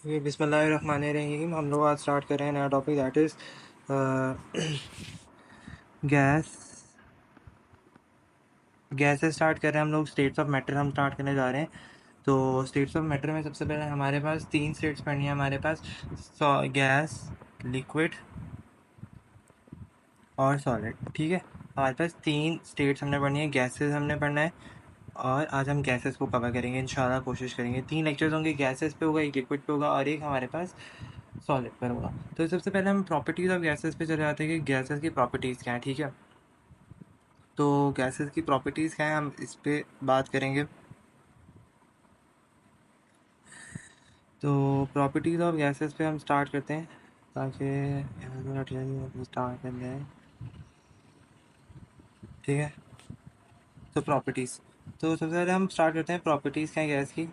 बिस्मिल्लाहिर्रहमानिर्रहीम। हम लोग आज स्टार्ट कर रहे हैं नया topic, that is gas gas से स्टार्ट कर रहे हैं हम लोग। स्टेट्स ऑफ मैटर हम स्टार्ट करने जा रहे हैं। तो स्टेट्स ऑफ मैटर में सबसे पहले हमारे पास 3 स्टेट्स पढ़नी है हमारे पास, गैस, लिक्विड और सॉलिड। ठीक है, हमारे पास 3 स्टेट्स हमने पढ़नी है, गैसेस हमने पढ़ना है और आज हम गैसेस को कवर करेंगे इंशाल्लाह, कोशिश करेंगे। 3 लेक्चर्स होंगे, गैसेस पे होगा, एक लिक्विड पे होगा और एक हमारे पास सॉलिड पर होगा। तो सबसे पहले हम प्रॉपर्टीज़ ऑफ गैसेस पे चले जाते हैं कि गैसेस की प्रॉपर्टीज़ क्या हैं। ठीक है, तो गैसेस की प्रॉपर्टीज़ क्या हैं हम इस पे बात करेंगे। तो प्रॉपर्टीज़ ऑफ गैसेस पे हम स्टार्ट करते हैं ताकि स्टार्ट कर जाए। ठीक है, तो प्रॉपर्टीज़, तो सबसे पहले हम स्टार्ट करते हैं प्रॉपर्टीज़ क्या है गैस की।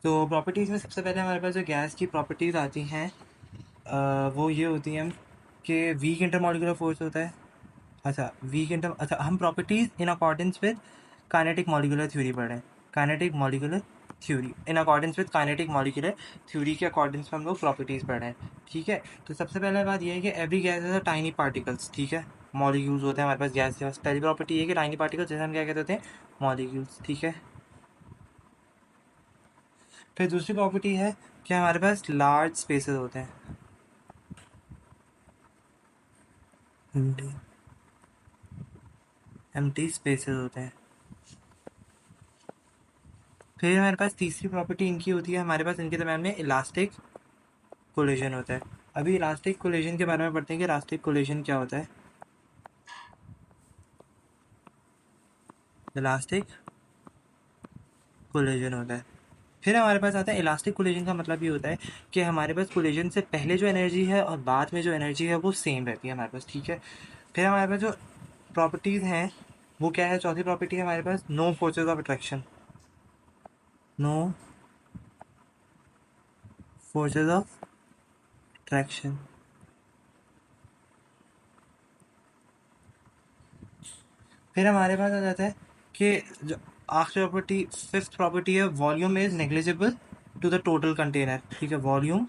तो प्रॉपर्टीज़ में सबसे पहले हमारे पास जो गैस की प्रॉपर्टीज़ आती हैं वो ये होती हैं कि वीक इंटरमॉलिक्यूलर फोर्स होता है। हम properties in accordance with kinetic molecular theory पढ़ रहे हैं। Kinetic molecular theory in accordance with kinetic molecular theory के अकॉर्डेंस में हम लोग प्रॉपर्टीज़ पढ़ रहे हैं। ठीक है, तो सबसे पहले बात यह है कि every gas is a tiny particles. ठीक है, मॉलिक्यूल्स होते हैं हमारे पास गैस के। पहली प्रॉपर्टी ये है कि टाइनी पार्टिकल्स, जैसे हम क्या कहते हैं, मॉलिक्यूल्स। ठीक है, फिर दूसरी प्रॉपर्टी है कि हमारे पास लार्ज स्पेसेस होते हैं, एम्प्टी स्पेसेस होते हैं। फिर हमारे पास तीसरी प्रॉपर्टी इनकी होती है, हमारे पास इनके दरम्यान में इलास्टिक कोलिजन होता है। अभी इलास्टिक कोलिजन के बारे में पढ़ते हैं कि इलास्टिक कोलिजन क्या होता है। इलास्टिक कोलिजन होता है। फिर हमारे पास आता है इलास्टिक कोलिजन का मतलब ये होता है कि हमारे पास कोलिजन से पहले जो एनर्जी है और बाद में जो एनर्जी है वो सेम रहती है हमारे पास। ठीक है, फिर हमारे पास जो प्रॉपर्टीज़ हैं वो क्या है, चौथी प्रॉपर्टी है हमारे पास, no forces of attraction. No forces of attraction. फिर हमारे पास आ जाता है कि जो आखिरी प्रॉपर्टी, फिफ्थ प्रॉपर्टी है, volume is negligible to the total container. ठीक है, volume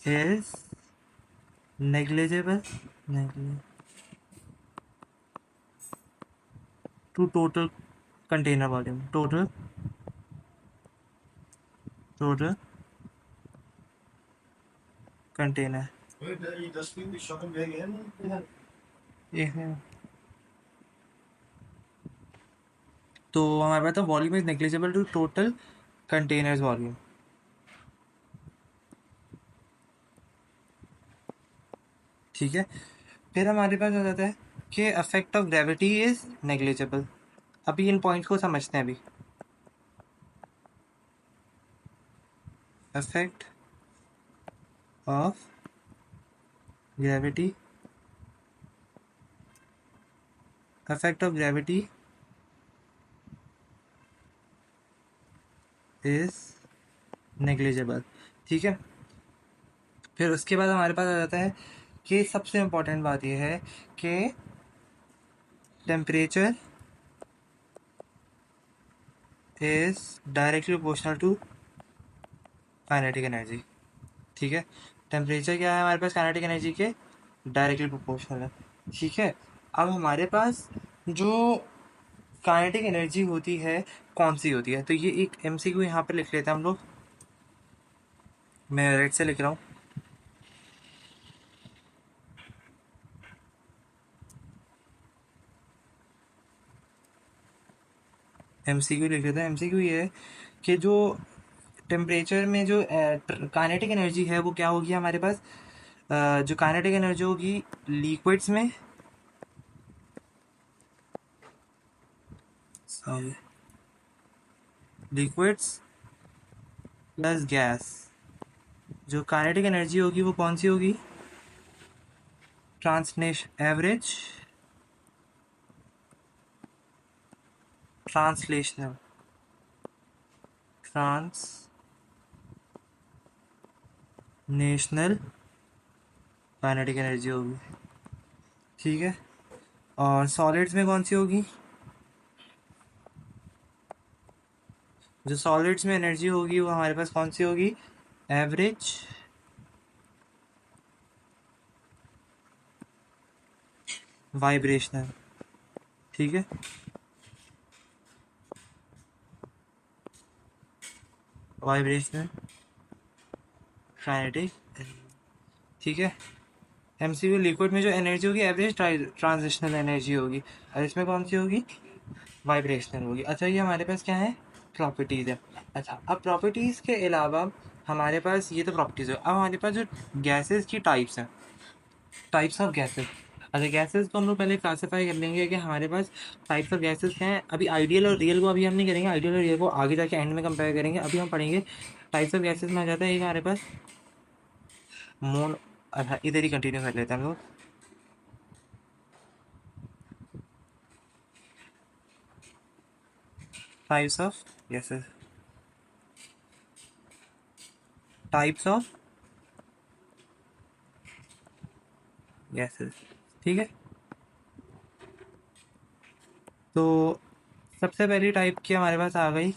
is negligible to total container volume, total container. तो हमारे पास volume is negligible to total containers volume. ठीक है, फिर हमारे पास आ जाता है कि effect of gravity is negligible. अभी इन पॉइंट्स को समझते हैं। अभी effect of gravity, effect of gravity is negligible. ठीक है, फिर उसके बाद हमारे पास आ जाता है कि सबसे इम्पोर्टेंट बात यह है कि temperature is directly proportional to kinetic energy. ठीक है, टेम्परेचर क्या है हमारे पास काइनेटिक एनर्जी के डायरेक्टली प्रोपोर्शनल है। ठीक है, अब हमारे पास जो काइनेटिक एनर्जी होती है कौन सी होती है, तो ये एक एमसीक्यू यहाँ पर लिख लेते हैं हम लोग। मैं रेड से लिख रहा हूँ। एमसीक्यू लिख लेते हैं। एमसीक्यू ये है कि जो टेम्परेचर में जो काइनेटिक एनर्जी है वो क्या होगी हमारे पास, जो काइनेटिक एनर्जी होगी लिक्विड्स में, लिक्विड्स प्लस गैस, जो काइनेटिक एनर्जी होगी वो कौन सी होगी, translation average translational transnational kinetic energy होगी। ठीक है, और सॉलिड्स में कौन सी होगी? जो सॉलिड्स में एनर्जी होगी वो हमारे पास कौन सी होगी? Average vibrational. ठीक है, वाइब्रेशनल काइनेटिक। ठीक है, एमसीयू लिक्विड में जो एनर्जी होगी एवरेज ट्रांजिशनल एनर्जी होगी, और इसमें कौन सी होगी? वाइब्रेशनल होगी। अच्छा, ये हमारे पास क्या है? प्रॉपर्टीज़ है। अच्छा, अब प्रॉपर्टीज़ के अलावा हमारे पास ये तो प्रॉपर्टीज़ है, अब हमारे पास जो गैसेस की टाइप्स हैं, टाइप्स ऑफ गैसेस। अच्छा, गैसेस को हम लोग पहले क्लासीफाई कर लेंगे कि हमारे पास टाइप्स ऑफ गैसेस क्या हैं। अभी आइडियल और रियल को अभी हम नहीं करेंगे, आइडियल और रियल को आगे जाके एंड में कंपेयर करेंगे। अभी हम पढ़ेंगे टाइप्स ऑफ गैसेस में आ जाता है एक हमारे पास मोन। अच्छा, इधर ही कंटिन्यू कर लेते हैं हम लोग। Types of gases, types of gases. ठीक है, तो सबसे पहली टाइप की हमारे पास आ गई,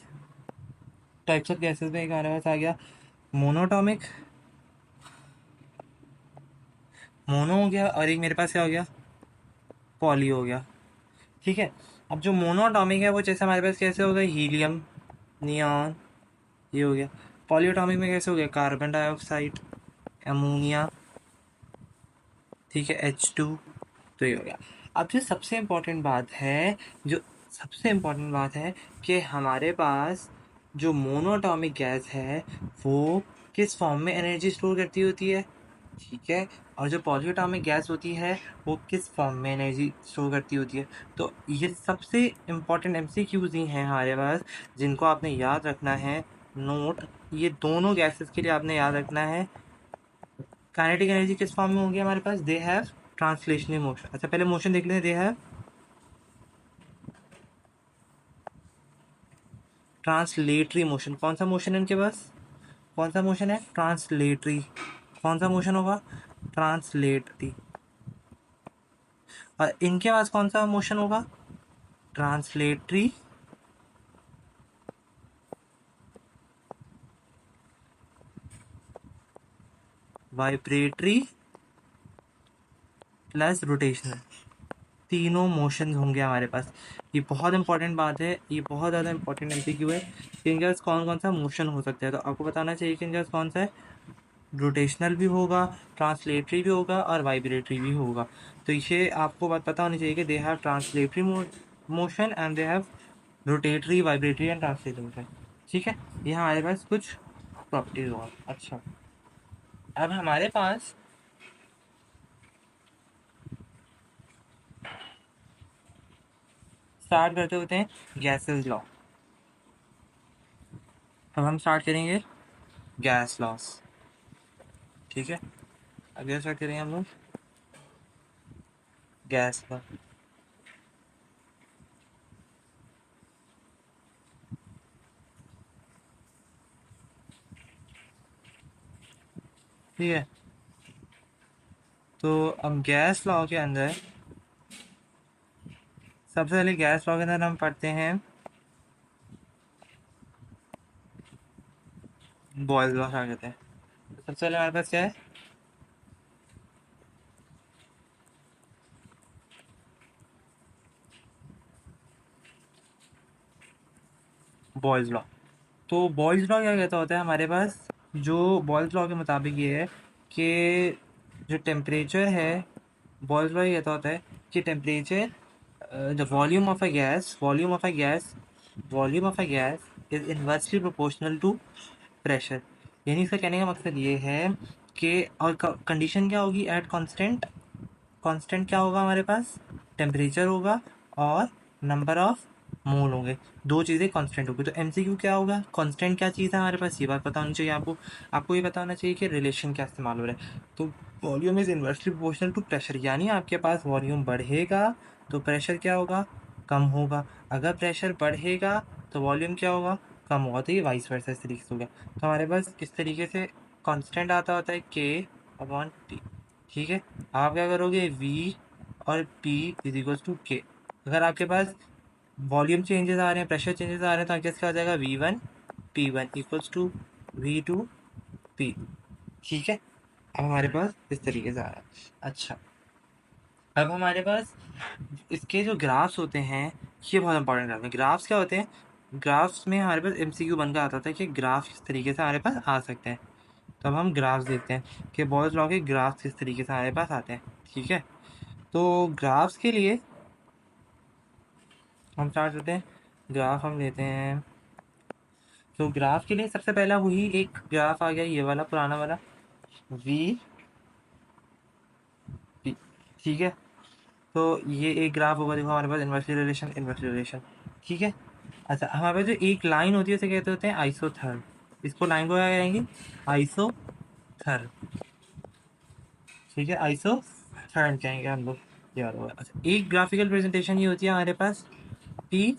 टाइप्स ऑफ गैसेस में एक हमारे पास आ गया मोनोटॉमिक। मोनो हो गया, और एक मेरे पास क्या हो गया? पॉली हो गया। ठीक है, अब जो मोनोटॉमिक है वो जैसे हमारे पास कैसे हो गए? हीलियम, नियॉन, ये हो गया। पॉलीएटॉमिक में कैसे हो गया? कार्बन डाइऑक्साइड, अमोनिया, ठीक है, H2। तो ये हो गया। अब जो सबसे इम्पोर्टेंट बात है, जो सबसे इम्पोर्टेंट बात है कि हमारे पास जो मोनोटॉमिक गैस है वो किस फॉर्म में एनर्जी स्टोर करती होती है? ठीक है, और जो पॉलीएटॉमिक गैस होती है वो किस फॉर्म में एनर्जी स्टोर करती होती है? तो ये सबसे इम्पोर्टेंट एमसीक्यूज ही हैं हमारे पास, जिनको आपने याद रखना है। नोट, ये दोनों गैसेस के लिए आपने याद रखना है। काइनेटिक एनर्जी किस फॉर्म में होगी हमारे पास? They have translational motion. अच्छा, पहले मोशन देख लेते हैं। They have translatory motion. कौन सा मोशन है इनके पास? कौन सा मोशन है? ट्रांसलेटरी। कौन सा मोशन होगा? ट्रांसलेटरी। और इनके पास कौन सा मोशन होगा? ट्रांसलेटरी वाइब्रेटरी प्लस रोटेशनल, तीनों मोशंस होंगे हमारे पास। ये बहुत इंपॉर्टेंट बात है, ये बहुत ज़्यादा इंपॉर्टेंट एमसीक्यू है कि इनके पास कौन कौन सा मोशन हो सकता है। तो आपको बताना चाहिए कि इनके पास कौन सा है? रोटेशनल भी होगा, ट्रांसलेटरी भी होगा, और वाइब्रेटरी भी होगा। तो ये आपको बात पता होनी चाहिए कि they have translatory motion and they have rotatory, vibratory and translatory motion. ठीक है, ये हमारे पास कुछ प्रॉपर्टीज होगा। अच्छा, अब हमारे पास स्टार्ट करते होते हैं गैसेस लॉ। अब हम स्टार्ट करेंगे गैस लॉस। ठीक है, अगले स्टार्ट करेंगे हम लोग गैस लॉ। ठीक है, तो अब गैस लॉ के अंदर सबसे पहले गैस लॉ के अंदर हम पढ़ते हैं बॉयल्स लॉ स्टार्ट करते हैं। तो सबसे पहले हमारे पास क्या है? Boyle's law. तो बॉयल्स लॉ क्या कहता होता है हमारे पास? जो बॉयल्स लॉ के मुताबिक ये है कि जो टेम्परेचर है, बॉयल्स लॉ ये कहता होता है कि temperature, the volume of a gas, volume of a gas is inversely proportional to pressure. यानी इसका कहने का मकसद ये है कि, और कंडीशन क्या होगी? At constant. कांस्टेंट क्या होगा हमारे पास? टेम्परेचर होगा और नंबर ऑफ मोल होंगे, दो चीज़ें कांस्टेंट होगी। तो एमसीक्यू क्या होगा? कांस्टेंट क्या चीज़ है हमारे पास, ये बात पता होनी चाहिए आपको। आपको ये पता होना चाहिए कि रिलेशन क्या इस्तेमाल हो रहा है। तो volume is inversely proportional to pressure, यानी आपके पास वॉल्यूम बढ़ेगा तो प्रेशर क्या होगा? कम होगा। अगर प्रेशर बढ़ेगा तो वॉल्यूम क्या होगा? कम होगा। तो ये वाइस वर्सा इस तरीके से हो गया। तो हमारे पास इस तरीके से कांस्टेंट आता होता है के अपॉन टी। ठीक है, आप क्या करोगे? वी और P is equal to K। अगर आपके पास वॉल्यूम चेंजेस आ रहे हैं, प्रेशर चेंजेस आ रहे हैं, तो आगे क्या हो जाएगा V1 P1 equals to V2 P। ठीक है, अब हमारे पास इस तरीके से आ रहा है। अच्छा, अब हमारे पास इसके जो ग्राफ्स होते हैं, ये बहुत इंपॉर्टेंट ग्राफ है। ग्राफ्स क्या होते हैं? ग्राफ्स में हमारे पास MCQ बनकर आता था कि ग्राफ किस तरीके से हमारे पास आ सकते हैं। तो अब हम ग्राफ्स देखते हैं कि बॉयज़ लॉ के ग्राफ्स किस तरीके से हमारे पास आते हैं। ठीक है, तो ग्राफ्स के लिए हम स्टार्ट करते हैं। ग्राफ हम लेते हैं, तो ग्राफ के लिए सबसे पहला वही एक ग्राफ आ गया, ये वाला पुराना वाला वी पी। ठीक है, तो ये एक ग्राफ होगा, देखो हमारे पास इन्वर्सली रिलेशन, इन्वर्सली रिलेशन। ठीक है, अच्छा हमारे पास जो एक लाइन होती है उसे कहते होते हैं आइसोथर्म। इसको लाइन को क्या कहेंगे? आइसोथर्म। ठीक है, आइसोथर्म कहेंगे हम लोग, याद होगा। अच्छा, एक ग्राफिकल प्रेजेंटेशन ये होती है हमारे पास P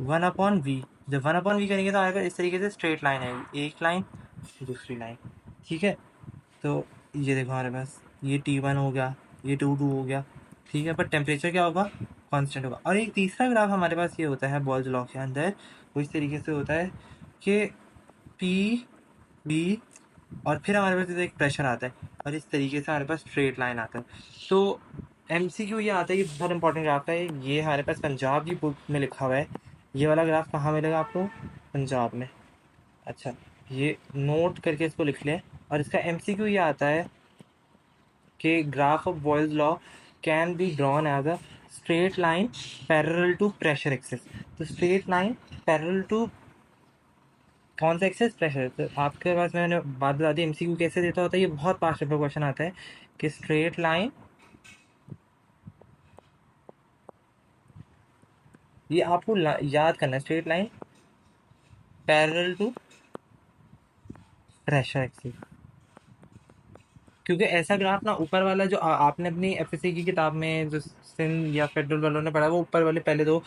1/V। जब 1/V करेंगे तो हमारे पास इस तरीके से स्ट्रेट लाइन आएगी, एक लाइन दूसरी लाइन। ठीक है, तो ये देखो हमारे पास ये T1 हो गया, ये T2 हो गया। ठीक है, पर टेम्परेचर क्या होगा? कांस्टेंट होगा। और एक तीसरा ग्राफ हमारे पास ये होता है बॉयल्स लॉ के अंदर, वो इस तरीके से होता है कि P B और फिर हमारे पास एक प्रेशर आता है, और इस तरीके से हमारे पास स्ट्रेट लाइन आता है। तो MCQ ये आता है, ये बहुत इंपॉर्टेंट ग्राफ है। ये हमारे पास पंजाब की बुक में लिखा हुआ है। ये वाला ग्राफ कहाँ मिलेगा आपको? पंजाब में। अच्छा, ये नोट करके इसको लिख लें। और इसका MCQ ये आता है कि graph of Boyle's law can be drawn as a straight line parallel to pressure axis. तो स्ट्रेट लाइन पैरेलल टू कौन सा एक्सेस? प्रेशर। तो आपके पास मैंने बात बता दी MCQ कैसे देता होता है, ये बहुत पास पेपर क्वेश्चन आता है कि स्ट्रेट लाइन, ये आपको याद करना है, straight line parallel to pressure axis. क्योंकि ऐसा ग्राफ ना ऊपर वाला जो आपने अपनी FSC की किताब में जो सिंध या फेडरल वालों ने पढ़ा, वो ऊपर वाले पहले दो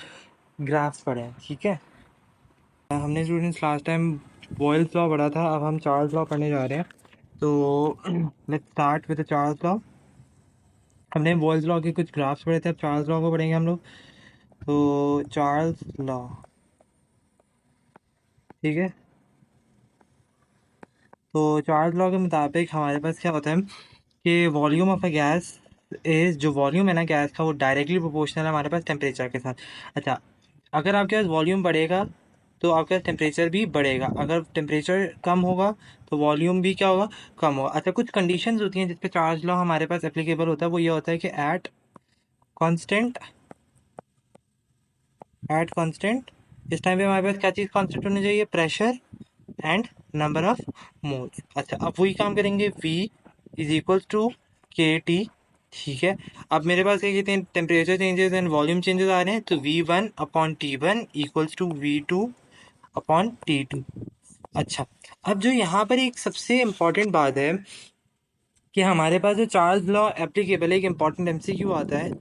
ग्राफ्स पढ़े हैं। ठीक है, हमने students last time Boyle's law पढ़ा था, अब हम चार्ल्स लॉ पढ़ने जा रहे हैं। तो let's start with Charles law. हमने बॉयल्स लॉ के कुछ ग्राफ्स पढ़े थे, अब चार्ल्स लॉ को पढ़ेंगे हम लोग। तो चार्ल्स लॉ, ठीक है, तो चार्ल्स लॉ के मुताबिक हमारे पास क्या होता है कि volume of a gas is, जो वॉल्यूम है ना गैस का, वो डायरेक्टली प्रोपोर्शनल है हमारे पास टेम्परेचर के साथ। अच्छा, अगर आपके पास वॉल्यूम बढ़ेगा तो आपका टेम्परेचर भी बढ़ेगा, अगर टेम्परेचर कम होगा तो वॉल्यूम भी क्या होगा? कम होगा। अच्छा, कुछ कंडीशंस होती हैं जिस पे चार्ल्स लॉ हमारे पास एप्लीकेबल होता है, वो ये होता है कि कांस्टेंट एट कांस्टेंट, इस टाइम पे हमारे पास क्या चीज़ कांस्टेंट होनी चाहिए? Pressure and number of moles. अच्छा, अब वही काम करेंगे, V is equal to KT। ठीक है, अब मेरे पास क्या कहते हैं, temperature changes and volume changes आ रहे हैं, तो V1/T1 इक्वल्स टू V2/T2। अच्छा, अब जो यहाँ पर एक सबसे इम्पॉर्टेंट बात है कि हमारे पास जो चार्ल्स लॉ एप्लीकेबल है, एक इम्पॉर्टेंट MCQ आता है,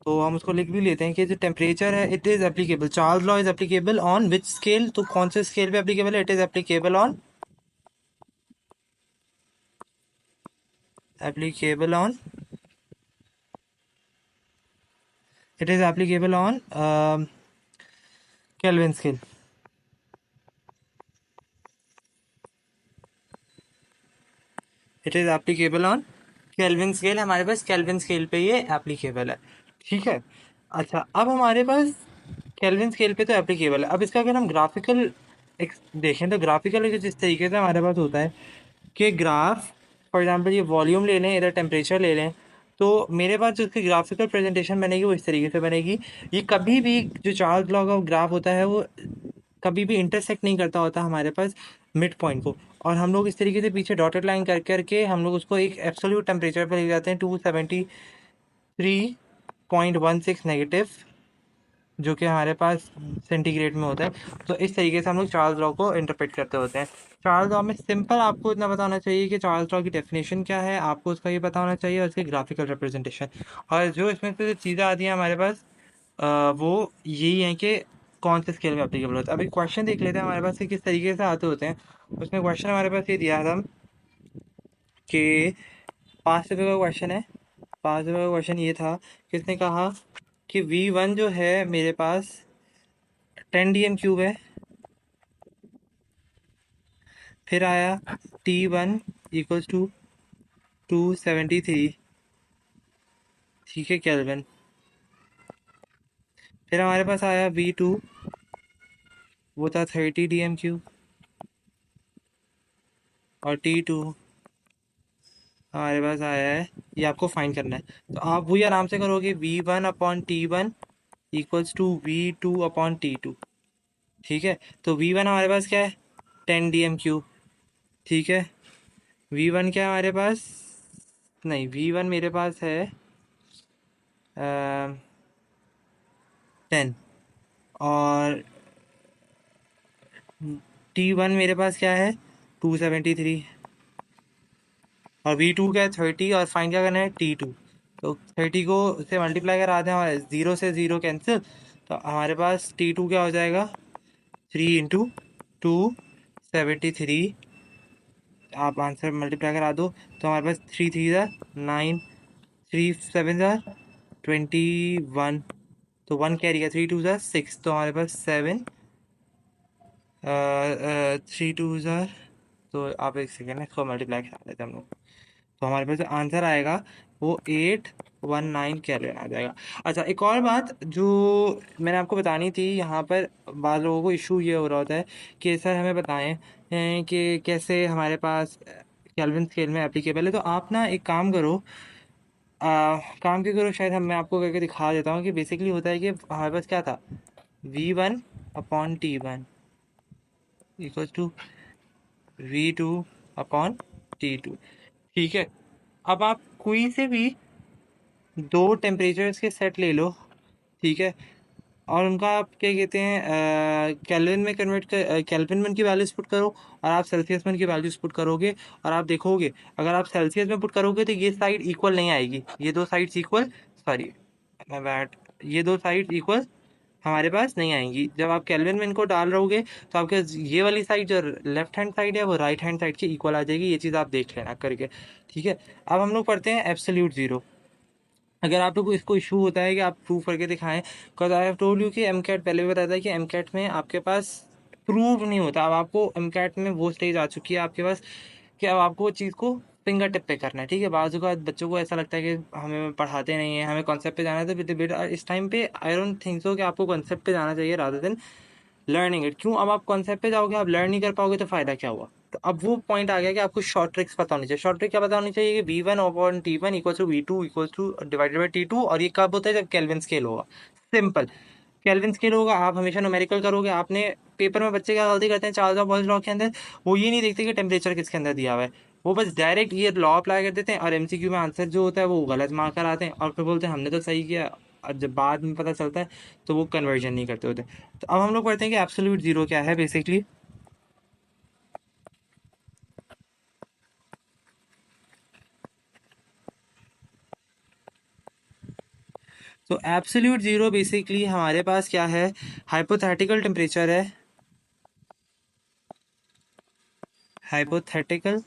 तो हम उसको लिख भी लेते हैं कि जो टेम्परेचर है, it is applicable, Charles law is applicable on which scale? तो कौन से स्केल पे एप्लीकेबल है? It is applicable on, applicable on, it is applicable on Kelvin scale। It is applicable on kelvin scale, हमारे पास kelvin scale पे ये applicable है। ठीक है, अच्छा अब हमारे पास केल्विन स्केल पे तो एप्लीकेबल है। अब इसका अगर हम ग्राफिकल देखें तो ग्राफिकल जिस तरीके से हमारे पास होता है कि ग्राफ, फॉर एग्जांपल ये वॉल्यूम ले लें, इधर टेम्परेचर ले लें, तो मेरे पास जो इसकी ग्राफिकल प्रेजेंटेशन बनेगी वो इस तरीके से बनेगी। ये कभी भी जो चार्ल्स लॉ का ग्राफ होता है वो कभी भी इंटरसेक्ट नहीं करता होता हमारे पास मिड पॉइंट को, और हम लोग इस तरीके से पीछे डॉटेड लाइन कर करके हम लोग उसको एक एब्सोल्यूट टेम्परेचर पर ले जाते हैं, 273.16 नेगेटिव, जो कि हमारे पास सेंटीग्रेड में होता है। तो इस तरीके से हम लोग चार्ल्स लॉ को इंटरप्रेट करते होते हैं। चार्ल्स लॉ में सिंपल आपको इतना पता होना चाहिए कि चार्ल्स लॉ की डेफिनेशन क्या है, आपको उसका ये पता होना चाहिए, और उसकी ग्राफिकल रिप्रेजेंटेशन। और जो इसमें से जो चीज़ें आती हैं हमारे पास, वो यही हैं कि कौन से स्केल में एप्लीकेबल होता है। अभी क्वेश्चन देख लेते हैं हमारे पास कि किस तरीके से आते होते हैं। उसमें क्वेश्चन हमारे पास ये दिया था कि 5 रुपये का क्वेश्चन है 5 नंबर का क्वेश्चन ये था कि उसने कहा कि V1 जो है मेरे पास 10 dm³ है। फिर आया T1 इक्वल्स टू 273, ठीक है, केल्विन। फिर हमारे पास आया V2, वो था 30 dm³। और T2 हमारे पास आया है, ये आपको फाइंड करना है। तो आप वही आराम से करोगे, V1/T1 इक्वल्स टू V2/T2, ठीक है। तो V1 हमारे पास क्या है, 10 dm³, ठीक है। V1 क्या है हमारे पास, नहीं, V1 मेरे पास है 10। और T1 मेरे पास क्या है, 273। और V2 क्या है, 30। और फाइंड क्या करना है, T2। तो 30 को से मल्टीप्लाई करा दें, हमारे 0 से 0 कैंसिल। तो हमारे पास T2 क्या हो जाएगा, 3 × 273। आप आंसर मल्टीप्लाई करा दो तो हमारे पास 3 3 9, 3 7 21। तो 1 कैरी है, 3 2 6, तो हमारे पास 7। 3 2 तो आप एक सेकेंड इसको मल्टीप्लाई करा देते हैं हम लोग। तो हमारे पास जो आंसर आएगा वो 819 केल्विन आ जाएगा। अच्छा, एक और बात जो मैंने आपको बतानी थी, यहाँ पर बाद लोगों को इशू ये हो रहा होता है कि सर हमें बताएं कि कैसे हमारे पास केल्विन स्केल में एप्लीकेबल है। तो आप ना एक काम करो, काम क्यों करो, शायद हम मैं आपको करके दिखा देता हूँ कि बेसिकली होता है कि हमारे पास क्या था, V1/T1 इक्वल्स टू V2/T2, ठीक है। अब आप कोई से भी दो टेम्परेचर्स के सेट ले लो, ठीक है, और उनका आप क्या कहते हैं, केल्विन में कन्वर्ट कर, केल्विन में उनकी वैल्यूज पुट करो, और आप सेल्सियस में उनकी वैल्यूज पुट करोगे। और आप देखोगे अगर आप सेल्सियस में पुट करोगे तो ये साइड इक्वल नहीं आएगी, ये दो साइड्स इक्वल, सॉरी मैं बैट, ये दो साइड्स इक्वल हमारे पास नहीं आएंगी। जब आप केल्विन में इनको डाल रहोगे तो आपके ये वाली साइड जो लेफ्ट हैंड साइड है वो राइट हैंड साइड के इक्वल आ जाएगी। ये चीज़ आप देख लेना करके, ठीक है। अब हम लोग पढ़ते हैं एब्सोल्यूट ज़ीरो। अगर आप लोग को इसको इशू होता है कि आप प्रूव करके दिखाएं, because I have told you कि एम कैट पहले भी बताया था कि एम कैट में आपके पास प्रूव नहीं होता। अब आपको एम कैट में वो स्टेज आ चुकी है आपके पास कि अब आपको वो चीज़ को फिंगर टिप पे करना है, ठीक है। बाजू का बच्चों को ऐसा लगता है कि हमें पढ़ाते नहीं है, हमें कॉन्सेप्ट पे जाना है। तो बेटा इस टाइम पे आई डोंट थिंक सो कि आपको कॉन्सेप्ट पे जाना चाहिए रादर देन लर्निंग इट। क्यों, अब आप कॉन्सेप्ट पे जाओगे, आप लर्न नहीं कर पाओगे तो फायदा क्या हुआ। तो अब वो पॉइंट आ गया कि आपको शॉर्ट ट्रिक्स पता होनी चाहिए। शॉर्ट ट्रिक क्या पता होनी चाहिए कि V1/T1 equal to V2 equal to divided by T2। और ये कब होता है, जब केल्विन स्केल होगा। सिंपल, केल्विन स्केल होगा, आप हमेशा न्यूमेरिकल करोगे। आपने पेपर में बच्चे क्या गलती करते हैं, चार्ल्स ऑफ बॉयल्स लॉ के अंदर वो ये नहीं देखते कि टेम्परेचर किसके अंदर दिया हुआ है, वो बस डायरेक्ट ये लॉ अप्लाई कर देते हैं और एमसीक्यू में आंसर जो होता है वो गलत मार्क कर आते हैं और फिर बोलते हैं हमने तो सही किया। और जब बाद में पता चलता है तो वो कन्वर्जन नहीं करते होते। तो अब हम लोग पढ़ते हैं कि एब्सोल्यूट जीरो क्या है बेसिकली। तो एब्सोल्यूट जीरो बेसिकली हमारे पास क्या है, हाइपोथेटिकल टेम्परेचर है। Hypothetical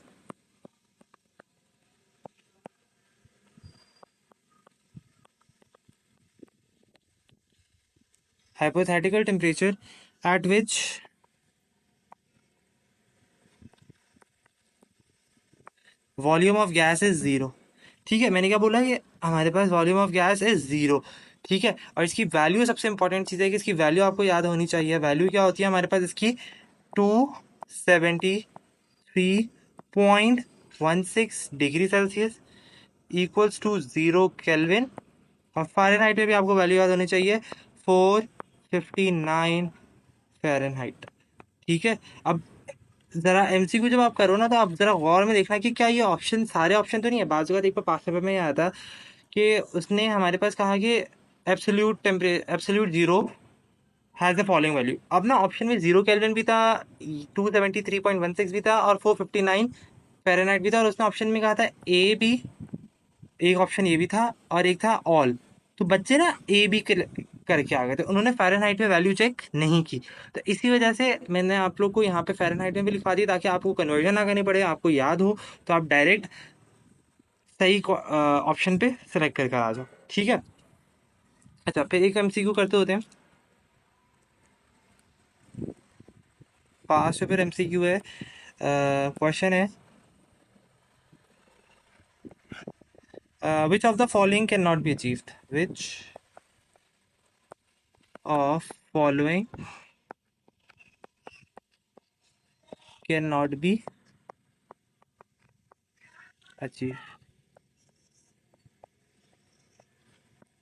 hypothetical temperature at which volume of gas is zero, ठीक है। मैंने क्या बोला, ये हमारे पास volume of gas is zero, ठीक है। और इसकी वैल्यू सबसे इंपॉर्टेंट चीज़ है कि इसकी वैल्यू आपको याद होनी चाहिए। वैल्यू क्या होती है हमारे पास इसकी, 273.16 degree Celsius equals to 0 Kelvin. और फ़ारेनहाइट में भी आपको वैल्यू याद होनी चाहिए, 459 फ़ारेनहाइट, ठीक है। अब ज़रा एमसीक्यू जब आप करो ना तो आप ज़रा गौर में देखना कि क्या ये ऑप्शन सारे ऑप्शन तो नहीं है। बाजू का एक बार पास पेपर में ये आया था कि उसने हमारे पास कहा कि absolute zero has the following value. अब ना ऑप्शन में 0 केल्विन भी था, 273.16 भी था, और 459 फ़ारेनहाइट भी था। और उसने ऑप्शन में कहा था ए बी, एक ऑप्शन ये भी था और एक था ऑल। तो बच्चे ना ए बी करके आ गए थे, उन्होंने फ़ारेनहाइट में वैल्यू चेक नहीं की। तो इसी वजह से मैंने आप लोग को यहाँ पे फ़ारेनहाइट में भी लिखवा दी ताकि आपको कन्वर्जन ना करनी पड़े, आपको याद हो। तो आप डायरेक्ट सही ऑप्शन पे सेलेक्ट करके आ जाओ, ठीक है। अच्छा, फिर एक एमसीक्यू करते होते हैं, पास पे फिर एमसीक्यू है। क्वेश्चन है, which of the following can not be achieved, which of following can not be achieve.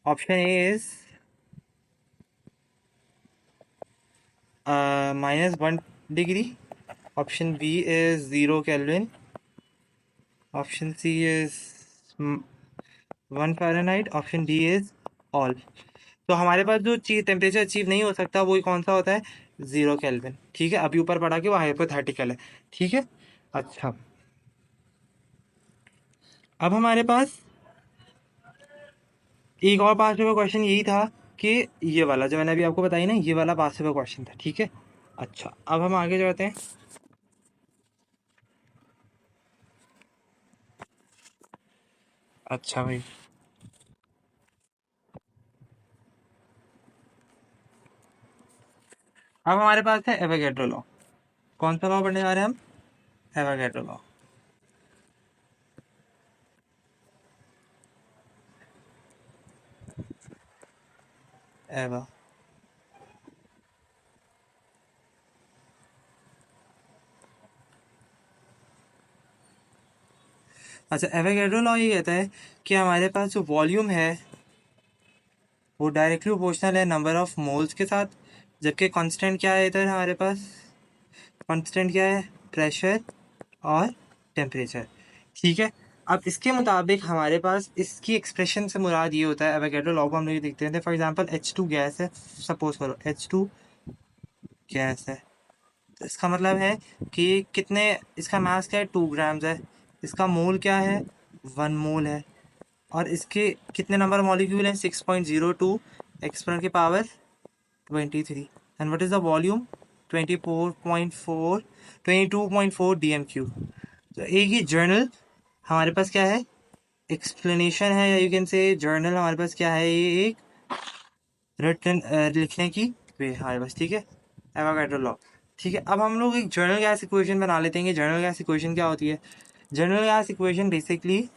Option A is -1 degree, option B is 0 Kelvin, option C is 1 Fahrenheit, option D is all. तो हमारे पास जो चीज temperature achieve नहीं हो सकता वो कौन सा होता है, 0 केल्विन, ठीक है। अभी ऊपर पढ़ा कि वो हाइपोथेटिकल है, ठीक है। अच्छा, अब हमारे पास एक और पास पेपर क्वेश्चन यही था कि ये वाला जो मैंने अभी आपको बताई ना, ये वाला पास पेपर क्वेश्चन था, ठीक है। अच्छा, अब हम आगे जाते हैं। अच्छा भाई, अब हमारे पास है एवोगैड्रो लॉ। कौन सा लॉ पढ़ने जा रहे हैं हम, एवोगैड्रो लॉ। एवा अच्छा, एवोगैड्रो लॉ ये कहता है कि हमारे पास जो वॉल्यूम है वो डायरेक्टली प्रोपोर्शनल है नंबर ऑफ मोल्स के साथ, जबकि कांस्टेंट क्या है इधर हमारे पास, कांस्टेंट क्या है, प्रेशर और टेम्परेचर, ठीक है। अब इसके मुताबिक हमारे पास इसकी एक्सप्रेशन से मुराद ये होता है, एवोगैड्रो लॉ को हम लोग देखते हैं। फॉर एग्जांपल H2 गैस है, सपोज करो H2 गैस है, तो इसका मतलब है कि कितने, इसका मास क्या है, 2 ग्राम्स है, इसका मोल क्या है, 1 मोल है, और इसके कितने नंबर मॉलिक्यूल हैं, 6.02 एक्सपोनेंट की power 23, and what is the volume, 24.4 22.4 DMQ। तो एक ही जर्नल हमारे पास क्या है, एक्सप्लेनेशन है, या यू कैन से जर्नल हमारे पास क्या है, ये एक रिटन लिखने की वे हमारे पास, ठीक है, एवोगैड्रो लॉ, ठीक है। अब हम लोग एक जर्नल गैस इक्वेशन बना लेते हैं कि जर्नल गैस इक्वेशन क्या होती है। General gas equation basically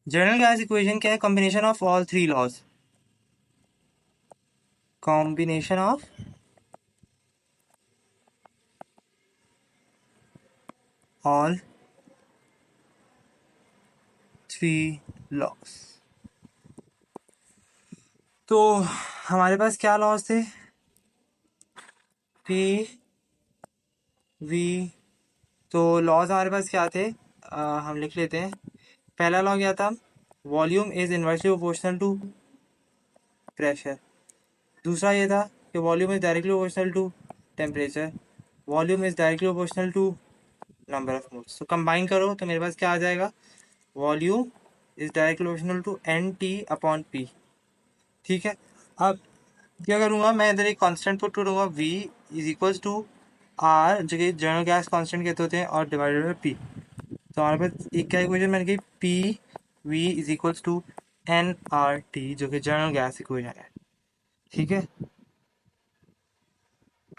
general gas equation क्या है, combination of all three laws, combination of all three laws. तो हमारे पास क्या लॉज थे, पी वी, तो लॉज हमारे पास क्या थे, हम लिख लेते हैं। पहला लॉ क्या था, volume is inversely proportional to pressure. दूसरा ये था कि volume is directly proportional to temperature, volume is directly proportional to number of moles. तो कंबाइन करो तो मेरे पास क्या आ जाएगा, volume is directly proportional to NT/P, ठीक है। अब क्या करूँगा मैं, इधर एक कांस्टेंट पुट करूँगा, V is equals to R, जो कि जनरल गैस कांस्टेंट कहते होते हैं, और डिवाइडेड बाई P। तो हमारे पास एक क्या इक्वेशन बन गई, PV is equals to nRT, जो कि जनरल गैस इक्वेशन है, ठीक है।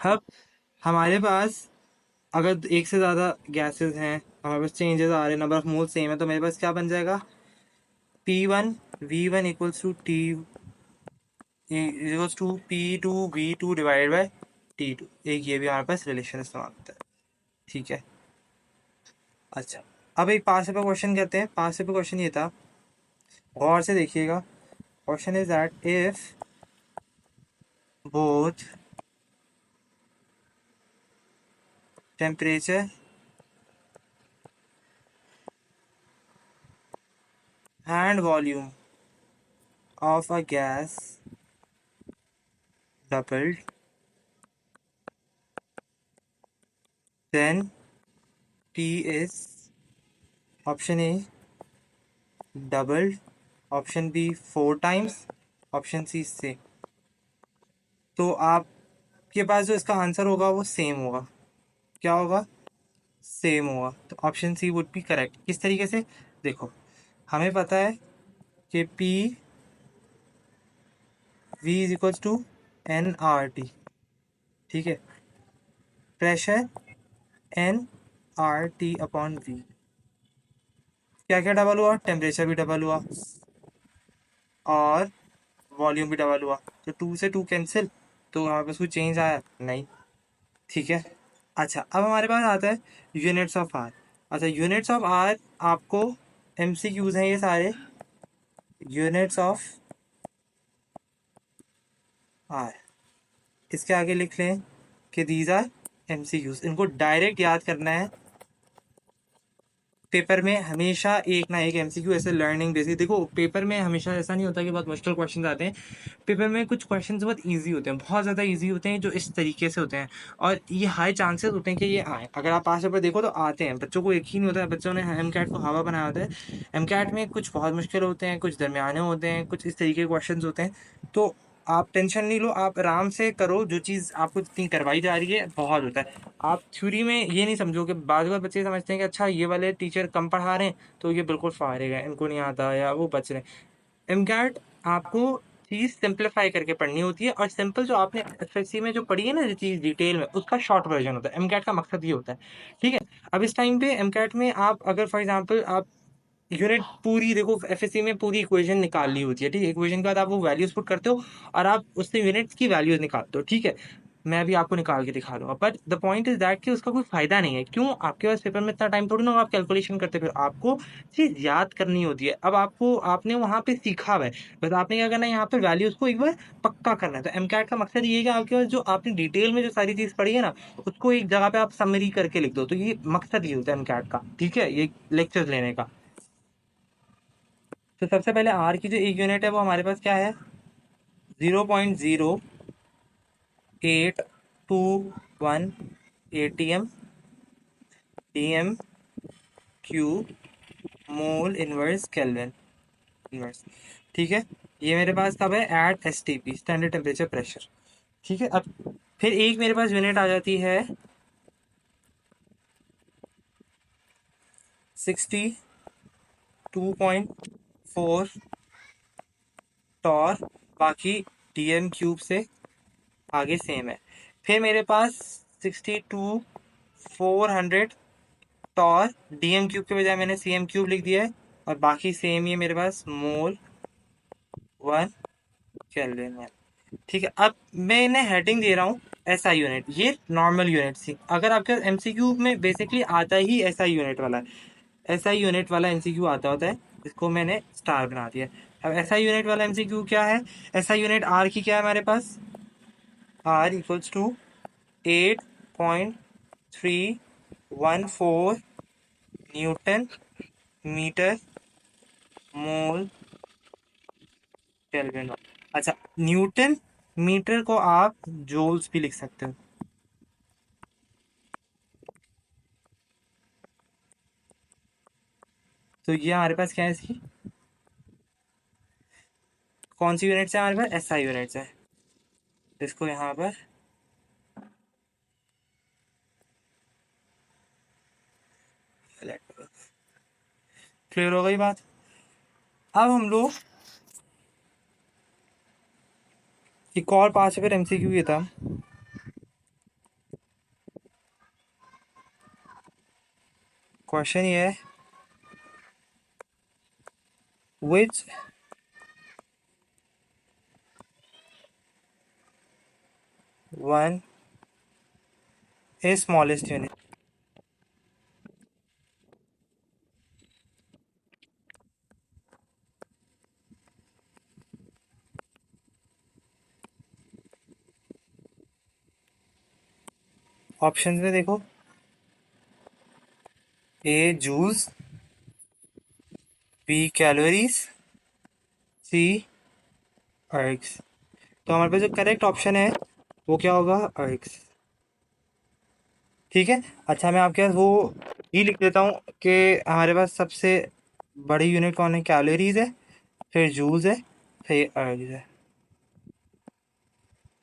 अब हमारे पास अगर एक से ज़्यादा गैसेस हैं, हमारे पास चेंजेस आ रहे हैं, नंबर ऑफ मोल सेम है, तो मेरे पास क्या बन जाएगा, P1V1 equals to T equals to P2V2 divided by T2। एक ये भी हमारे पास रिलेशन इस्तेमाल होता है, ठीक है। अच्छा, अब एक पास पेपर क्वेश्चन करते हैं। पास पेपर क्वेश्चन ये था, गौर से देखिएगा। Question is that if both temperature and volume of a gas doubled, then P is, option A, doubled, option B 4 times, option C 6। तो आपके पास जो इसका आंसर होगा वो सेम होगा। क्या होगा? सेम होगा। तो option C would be correct. किस तरीके से? देखो, हमें पता है कि P V is equals to N R T. ठीक है, pressure N R T upon V. क्या क्या डबल हुआ? टेम्परेचर भी डबल हुआ और वॉल्यूम भी डबल हुआ। तो टू से टू कैंसिल, तो वहाँ पे कोई चेंज आया नहीं। ठीक है। अच्छा, अब हमारे पास आता है यूनिट्स ऑफ आर। अच्छा, यूनिट्स ऑफ आर आपको एमसीक्यूज हैं ये सारे। यूनिट्स ऑफ आर, इसके आगे लिख लें कि दीज आर एमसीक्यूज। इनको डायरेक्ट याद करना है। पेपर में हमेशा एक ना एक एमसीक्यू ऐसे लर्निंग बेसिक। देखो, पेपर में हमेशा ऐसा नहीं होता कि बहुत मुश्किल क्वेश्चन आते हैं। पेपर में कुछ क्वेश्चन बहुत इजी होते हैं, बहुत ज़्यादा इजी होते हैं, जो इस तरीके से होते हैं। और ये हाई चांसेस होते हैं कि ये आए। अगर आप पास पेपर देखो तो आते हैं। बच्चों को यकीन होता है, बच्चों ने एम कैट को हवा बनाया होता है। एम कैट में कुछ बहुत मुश्किल होते हैं, कुछ दरमियाने होते हैं, कुछ इस तरीके के क्वेश्चन होते हैं। तो आप टेंशन नहीं लो, आप आराम से करो। जो चीज़ आपको इतनी करवाई जा रही है बहुत होता है। आप थ्योरी में ये नहीं समझो कि बाद में बच्चे समझते हैं कि अच्छा ये वाले टीचर कम पढ़ा रहे हैं तो ये बिल्कुल फारिग है, इनको नहीं आता, या वो बच रहे हैं। एमकैट आपको चीज़ सिंप्लीफाई करके पढ़नी होती है। और सिंपल जो आपने एसएससी में जो पढ़ी है ना, जो चीज़ डिटेल में, उसका शॉर्ट वर्जन होता है। एमकैट का मकसद ये होता है। ठीक है। अब इस टाइम पे एमकैट में आप अगर फॉर एग्जांपल आप यूनिट पूरी देखो, एफएससी में पूरी इक्वेशन निकाल ली होती है। ठीक है, इक्वेशन के बाद आप वो वैल्यूज पुट करते हो और आप उससे यूनिट्स की वैल्यूज निकालते हो। ठीक है, मैं अभी आपको निकाल के दिखा दूंगा। But the point is that कि उसका कोई फायदा नहीं है। क्यों? आपके पास पेपर में इतना टाइम थोड़ी ना होगा आप कैलकुलेशन करते, फिर आपको चीज याद करनी होती है। अब आपको आपने वहां पे सीखा हुआ है, बस आपने क्या करना है, यहाँ पे वैल्यूज को एक बार पक्का करना है। तो एमकैट का मकसद ये है कि आपके पास जो आपने डिटेल में जो सारी चीज पढ़ी है ना, उसको एक जगह पे आप समरी करके लिख दो। तो ये मकसद ये होता है एमकैट का। ठीक है, ये लेक्चर लेने का। तो सबसे पहले आर की जो एक यूनिट है वो हमारे पास क्या है? 0.0821 ATM cube mole inverse Kelvin inverse. ठीक है, ये मेरे पास कब है? At STP, standard temperature pressure. ठीक है। अब फिर एक मेरे पास यूनिट आ जाती है 62.4 टॉर। बाकी डीएम क्यूब से आगे सेम है। फिर मेरे पास 62,400 टॉर। डीएम क्यूब के बजाय मैंने सीएम क्यूब लिख दिया है। और बाकी सेम ही है मेरे पास, मोल 1 केल्विन है। ठीक है। अब मैं इन्हें हेडिंग दे रहा हूँ एसआई यूनिट। ये नॉर्मल यूनिट थी। अगर आपके एमसीक्यू में बेसिकली आता ही एसआई यूनिट वाला है, एसआई यूनिट वाला एमसीक्यू आता होता है, इसको मैंने स्टार बना दिया। अब एसआई यूनिट वाला एमसीक्यू क्या है? एसआई यूनिट आर की क्या है हमारे पास? R equals to 8.314 newton metre mole kelvin. अच्छा, न्यूटन मीटर को आप जूल्स भी लिख सकते हो। तो ये हमारे पास क्या है इसकी? कौन सी यूनिट्स है हमारे पास? एसआई यूनिट्स है। इसको यहाँ पर क्लियर हो गई बात। अब हम लोग एक और 5 फिर एमसीक्यू ये था। क्वेश्चन ये है, which one is smallest unit? Option में देखो, ए जूल्स, बी कैलोरीज, सी अर्ग्स। तो हमारे पास जो करेक्ट ऑप्शन है वो क्या होगा? अर्ग्स। ठीक है। अच्छा, मैं आपके पास वो ही लिख देता हूँ कि हमारे पास सबसे बड़ी यूनिट कौन है? कैलोरीज है। फिर जूल्स है, फिर अर्ग है।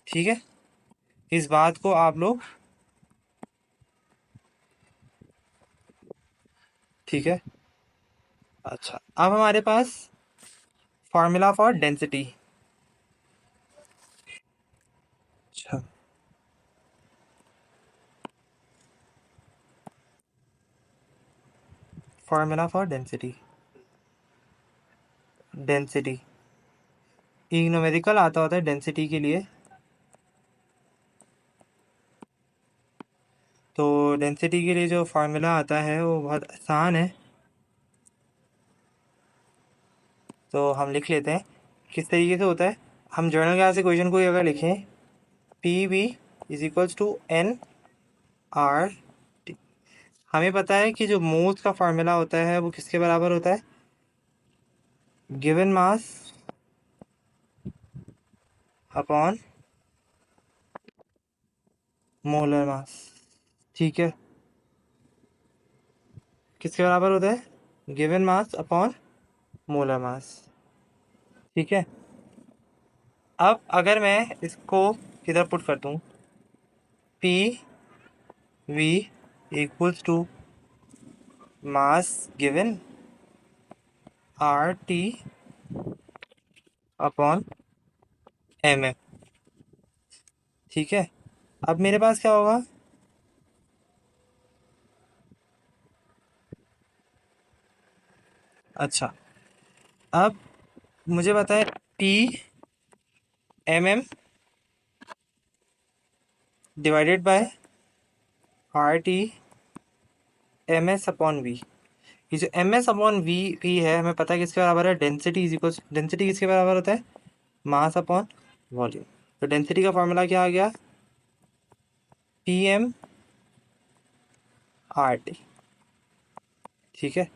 ठीक है, इस बात को आप लोग, ठीक है। अच्छा, अब हमारे पास फार्मूला फॉर डेंसिटी। अच्छा, फार्मूला फॉर डेंसिटी, डेंसिटी एक न्यूमेरिकल आता होता है डेंसिटी के लिए। तो डेंसिटी के लिए जो फार्मूला आता है वो बहुत आसान है, तो हम लिख लेते हैं। किस तरीके से होता है, हम जर्नल गैस इक्वेशन को अगर लिखें, P V is equals to N R T. हमें पता है कि जो मोल्स का फार्मूला होता है वो किसके बराबर होता है, given mass upon molar mass. ठीक है, किसके बराबर होता है, given mass upon molar mass. ठीक है, अब अगर मैं इसको इधर पुट कर दूं, P V equals to mass given R T upon M M. ठीक है, अब मेरे पास क्या होगा, अच्छा, अब मुझे बताए P M M divided by R T M S upon V. ये जो M S upon V V है, हमें पता है किसके बराबर है, डेंसिटी इज इक्वल, डेंसिटी किसके बराबर होता है, मास अपॉन वॉल्यूम। तो डेंसिटी का फॉर्मूला क्या आ गया, पी एम आर टी। ठीक है,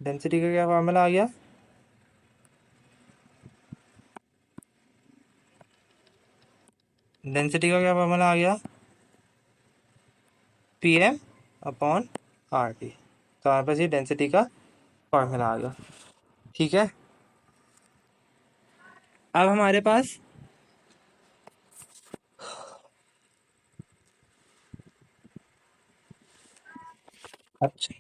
डेंसिटी का क्या फॉर्मूला आ गया, डेंसिटी का क्या फॉर्मूला आ गया, P M upon R T. तो हमारे पास ये डेंसिटी का फॉर्मूला आ गया। ठीक है, अब हमारे पास, अच्छा,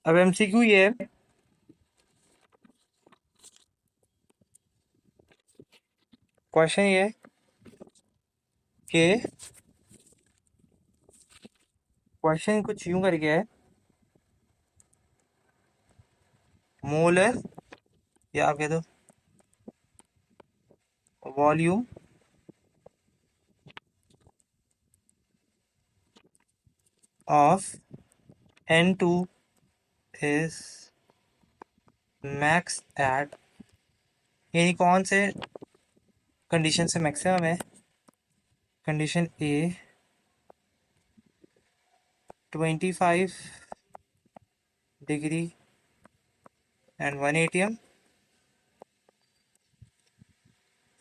अब एमसीक्यू ये है, क्वेश्चन ये है कि, क्वेश्चन कुछ यूं करके है, मोलर, या आप कह दो volume of N2 is max at, यानी कौन से कंडीशन से मैक्सिमम है, condition A 25 degree and 1 atm,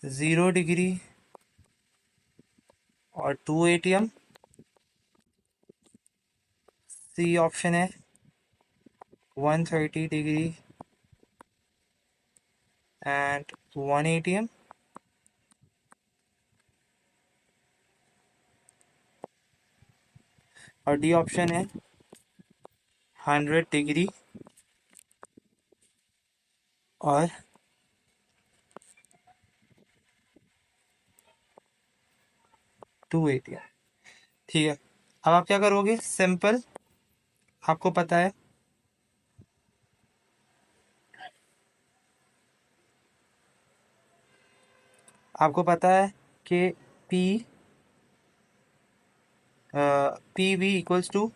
0 degree और 2 atm, सी ऑप्शन है 130 डिग्री एंड 1 atm, और डी ऑप्शन है 100 डिग्री और 2 atm। ठीक है, अब आप क्या करोगे, सिंपल, आपको पता है, आपको पता है कि P P V equals to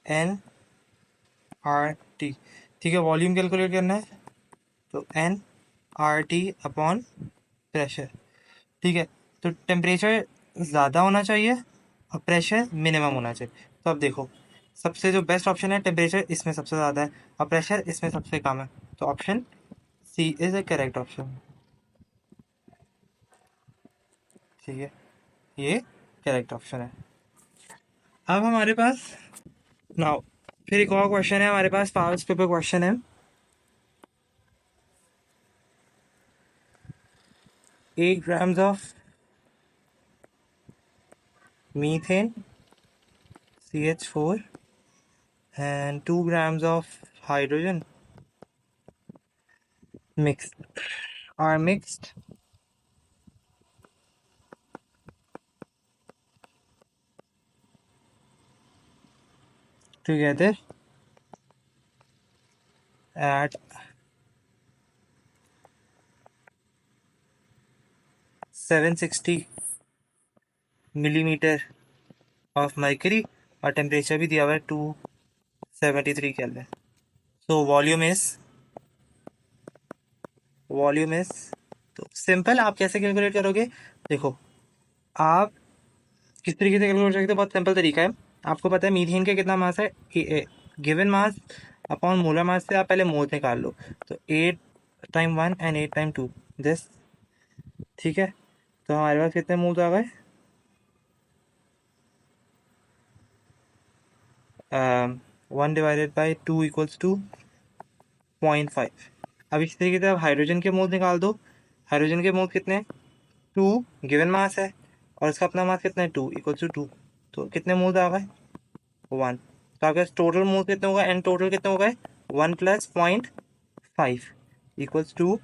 N R T. ठीक है, वॉल्यूम कैलकुलेट करना है, तो N R T upon pressure. ठीक है, तो टेम्परेचर ज़्यादा होना चाहिए और प्रेशर मिनिमम होना चाहिए। तो अब देखो, सबसे जो बेस्ट ऑप्शन है, टेम्परेचर इसमें सबसे ज़्यादा है और प्रेशर इसमें सबसे कम है, तो option C is a correct option. ठीक है, ये करेक्ट ऑप्शन है। अब हमारे पास, नाउ फिर एक और क्वेश्चन है हमारे पास, पावर्स पेपर क्वेश्चन है। 8 grams of methane CH4 and 2 grams of hydrogen mixed are mixed together at 760 millimeter of mercury और टेम्परेचर भी दिया हुआ है 273 केल्विन। सो वॉल्यूम इज तो सिंपल, आप कैसे कैलकुलेट करोगे? देखो, आप किस तरीके से कैलकुलेट कर सकते हो? बहुत सिंपल तरीका है। आपको पता है मीथेन का कितना मास है, given mass upon molar mass से आप पहले मोल निकाल लो। तो 8 टाइम 1 एंड 8 टाइम 2 दिस, ठीक है। तो हमारे पास कितने मोल्स आ गए? 1/2 = 2 अब इस तरीके से आप हाइड्रोजन के मोल्स निकाल दो। हाइड्रोजन के मोल्स कितने हैं? 2, गिवन मास है, और इसका अपना मास कितना है? 2 = 2। तो कितने मोल्स आ गए? 1। तो आपके पास टोटल मोल्स कितने हो गए? एंड टोटल कितने हो गए? 1 + 0.5 =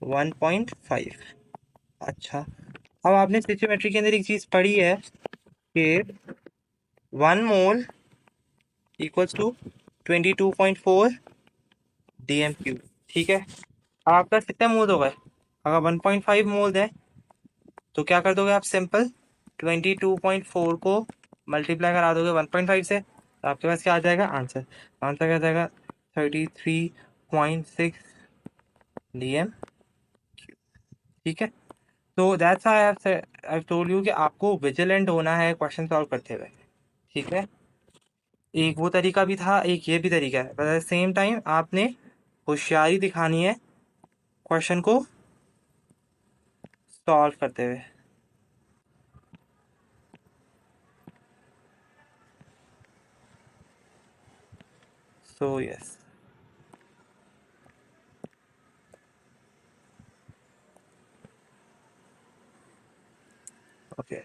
1.5। अच्छा, अब आपने स्टिचियोमेट्री के अंदर एक चीज़ पढ़ी है कि 1 मोल = 22.4 dm³, ठीक है। अब आपके पास कितने मोल्स हो गए? अगर 1.5 मोल्स है तो क्या कर दोगे आप? सिंपल 22.4 को मल्टीप्लाई करा दोगे 1.5 से, तो आपके पास क्या आ जाएगा आंसर? आंसर क्या आ जाएगा? 33.6 dm, ठीक है। तो दैट्स आई टोल्ड यू कि आपको विजिलेंट होना है क्वेश्चन सॉल्व करते हुए, ठीक है। एक वो तरीका भी था, एक ये भी तरीका है, but at the same time आपने होशियारी दिखानी है क्वेश्चन को सॉल्व करते हुए। So yes, okay,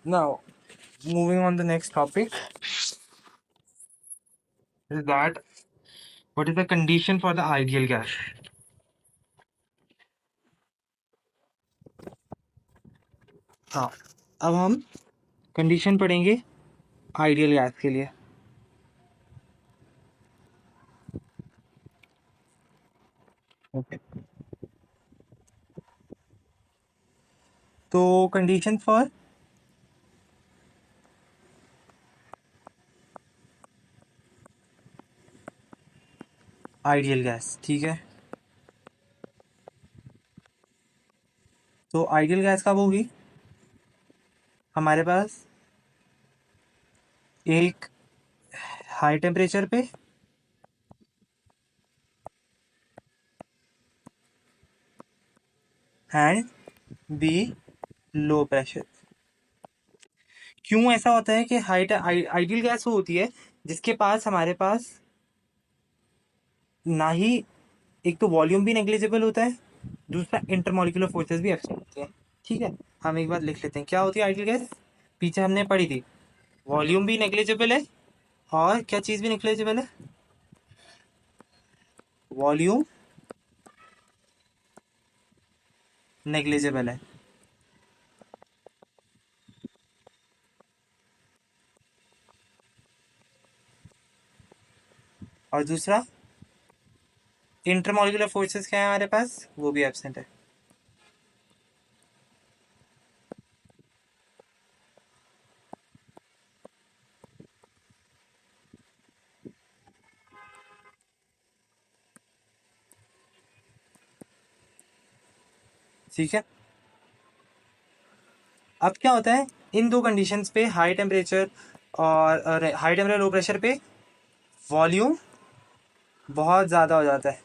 now moving on the next topic is that what is the condition for the ideal gas? हाँ, अब हम कंडीशन पढ़ेंगे आइडियल गैस के लिए। ओके, तो कंडीशन फॉर आइडियल गैस, ठीक है। तो आइडियल गैस कब होगी? हमारे पास एक हाई टेम्परेचर पे एंड बी लो प्रेशर। क्यों ऐसा होता है कि आइडियल गैस वो होती है जिसके पास हमारे पास ना ही एक तो वॉल्यूम भी नेग्लिजिबल होता है, दूसरा इंटरमोलिकुलर फोर्सेस भी एब्सेंट होती हैं, ठीक है। हम एक बार लिख लेते हैं क्या होती है आइडियल गैस, पीछे हमने पढ़ी थी। वॉल्यूम भी नेग्लिजिबल है, और क्या चीज़ भी नेग्लिजिबल है? वॉल्यूम नेग्लिजिबल है, और दूसरा इंटरमोलिकुलर फोर्सेस क्या है हमारे पास? वो भी एब्सेंट है। ठीक है। अब क्या होता है इन दो कंडीशंस पे, हाई टेम्परेचर और हाई टेम्परेचर लो प्रेशर पे वॉल्यूम बहुत ज़्यादा हो जाता है,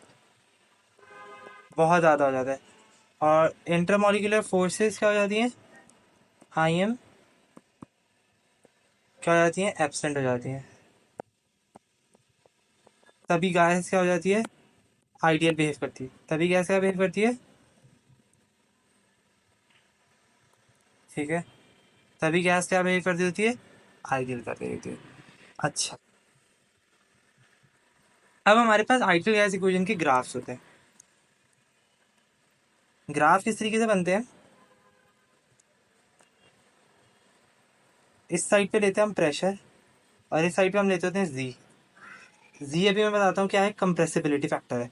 बहुत ज़्यादा हो जाता है, और इंटरमोलिकुलर फोर्सेस क्या हो जाती हैं? आई एम क्या हो जाती हैं, एब्सेंट हो जाती हैं। तभी गैस क्या हो जाती है, आइडियल बिहेव करती है। तभी गैस क्या बिहेव करती है, ठीक है, तभी गैस क्या बिहेव करती होती है, आइडियल कर रही होती है। अच्छा, अब हमारे पास आइडियल गैस इक्वेशन के ग्राफ्स होते हैं। ग्राफ किस तरीके से बनते हैं, इस साइड पे लेते हैं हम प्रेशर, और इस साइड पे हम लेते होते हैं जी। जी अभी मैं बताता हूँ क्या है, कंप्रेसिबिलिटी फैक्टर है।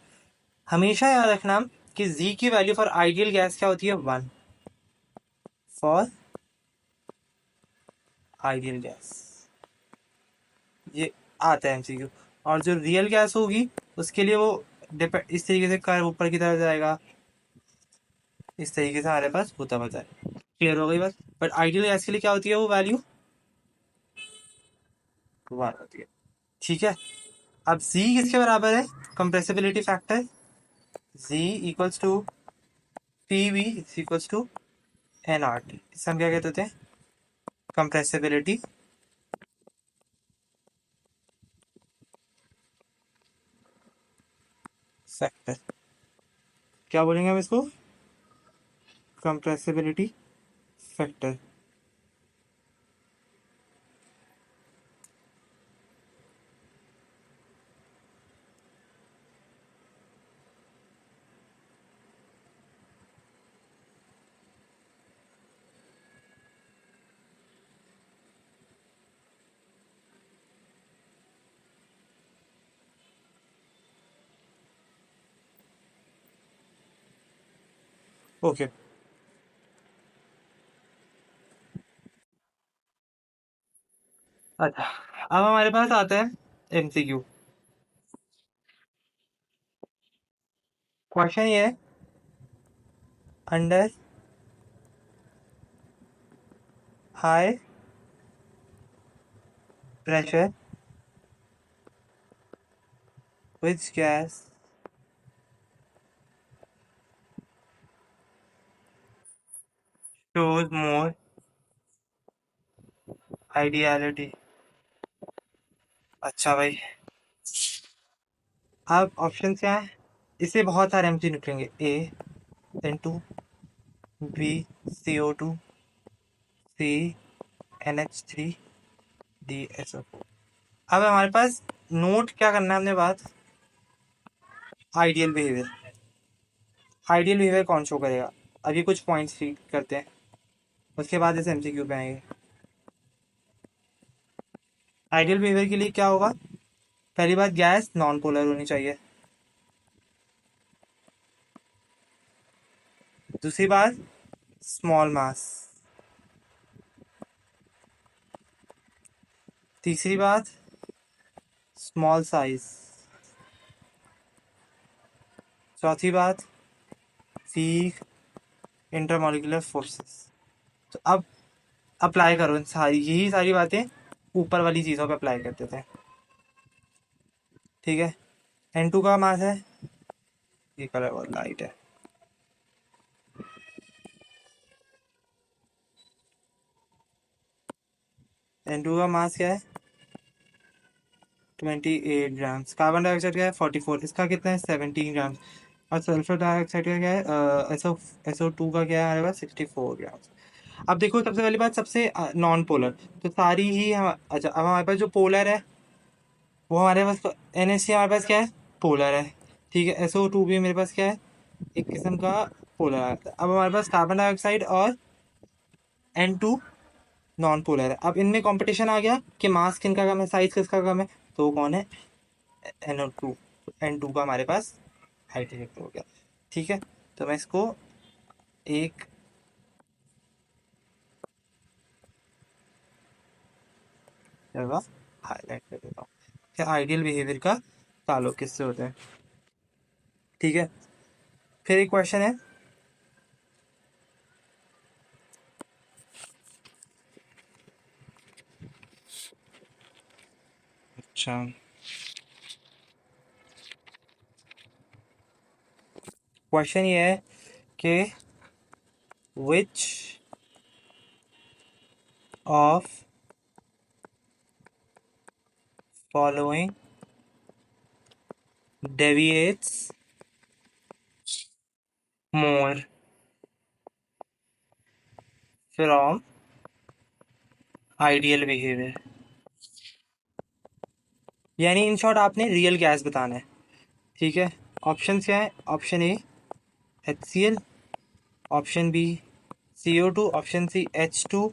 हमेशा याद रखना कि जी की वैल्यू फॉर आइडियल गैस क्या होती है, 1 फॉर आइडियल गैस। ये आता है एमसीक्यू। और जो रियल गैस होगी उसके लिए वो इस तरीके से कर्व ऊपर की तरफ जाएगा, इस तरीके से हमारे पास होता बता है। क्लियर हो गई बात। बट आइडियल गैस के लिए क्या होती है, वो वैल्यू 1 होती है। ठीक है, अब जी किसके बराबर है, compressibility factor, Z equals to P V equals to N R T. इसे हम क्या कहते होते हैं, कंप्रेसिबिलिटी फैक्टर। क्या बोलेंगे हम इसको, कंप्रेसिबिलिटी फैक्टर। ओके, अच्छा, अब हमारे पास आता है एमसीक्यू। क्वेश्चन ये है, under high pressure which gas shows more ideality। अच्छा भाई, अब ऑप्शन क्या है, इससे बहुत सारे एमसी निकलेंगे, ए N2, बी CO2, सी NH3, डी SO4। अब हमारे पास नोट क्या करना है हमने बात, आइडियल बिहेवियर। आइडियल बिहेवियर कौन शो करेगा, अभी कुछ पॉइंट्स करते हैं, उसके बाद इस एमसीक्यू पे आएंगे। आइडियल बिहेवियर के लिए क्या होगा, पहली बात गैस नॉन पोलर होनी चाहिए। दूसरी बात स्मॉल मास। तीसरी बात स्मॉल साइज। चौथी बात वीक इंटरमोलिकुलर फोर्सेस। तो अब अप्लाई करो इन सारी, यही सारी बातें ऊपर वाली चीज़ों पे अप्लाई करते थे। ठीक है, N2 का मास है, ये कलर बहुत लाइट है, N2 का मास क्या है, 28 ग्राम्स। कार्बन डाइऑक्साइड क्या है, 44, इसका कितना है, 17 ग्राम्स। और सल्फर डाइऑक्साइड का क्या है, SO2 का क्या है हमारे पास, 64 ग्राम्स। अब देखो सबसे पहली बात, सबसे नॉन पोलर, तो सारी ही अच्छा, अब हमारे पास जो पोलर है वो हमारे पास, NH3 हमारे पास क्या है, पोलर है। ठीक है, SO2 भी मेरे पास क्या है, एक किस्म का पोलर आता है। अब हमारे पास कार्बन डाइऑक्साइड और N2 नॉन पोलर है। अब इनमें कंपटीशन आ गया कि मास किनका कम है, साइज किसका कम है, तो वो कौन है, NO2। N2 का हमारे पास हाइड्रोजन हो गया। ठीक है, तो मैं इसको एक जगह हाईलाइट कर देता हूँ कि आइडियल बिहेवियर का ताल्लुक किससे होता है। ठीक है, फिर एक क्वेश्चन है, अच्छा, क्वेश्चन ये है कि which of following deviates more from ideal behavior। यानी इन शॉर्ट आपने रियल गैस बताना है। ठीक है, ऑप्शन क्या है? Option A HCl, option B CO2, option C H2,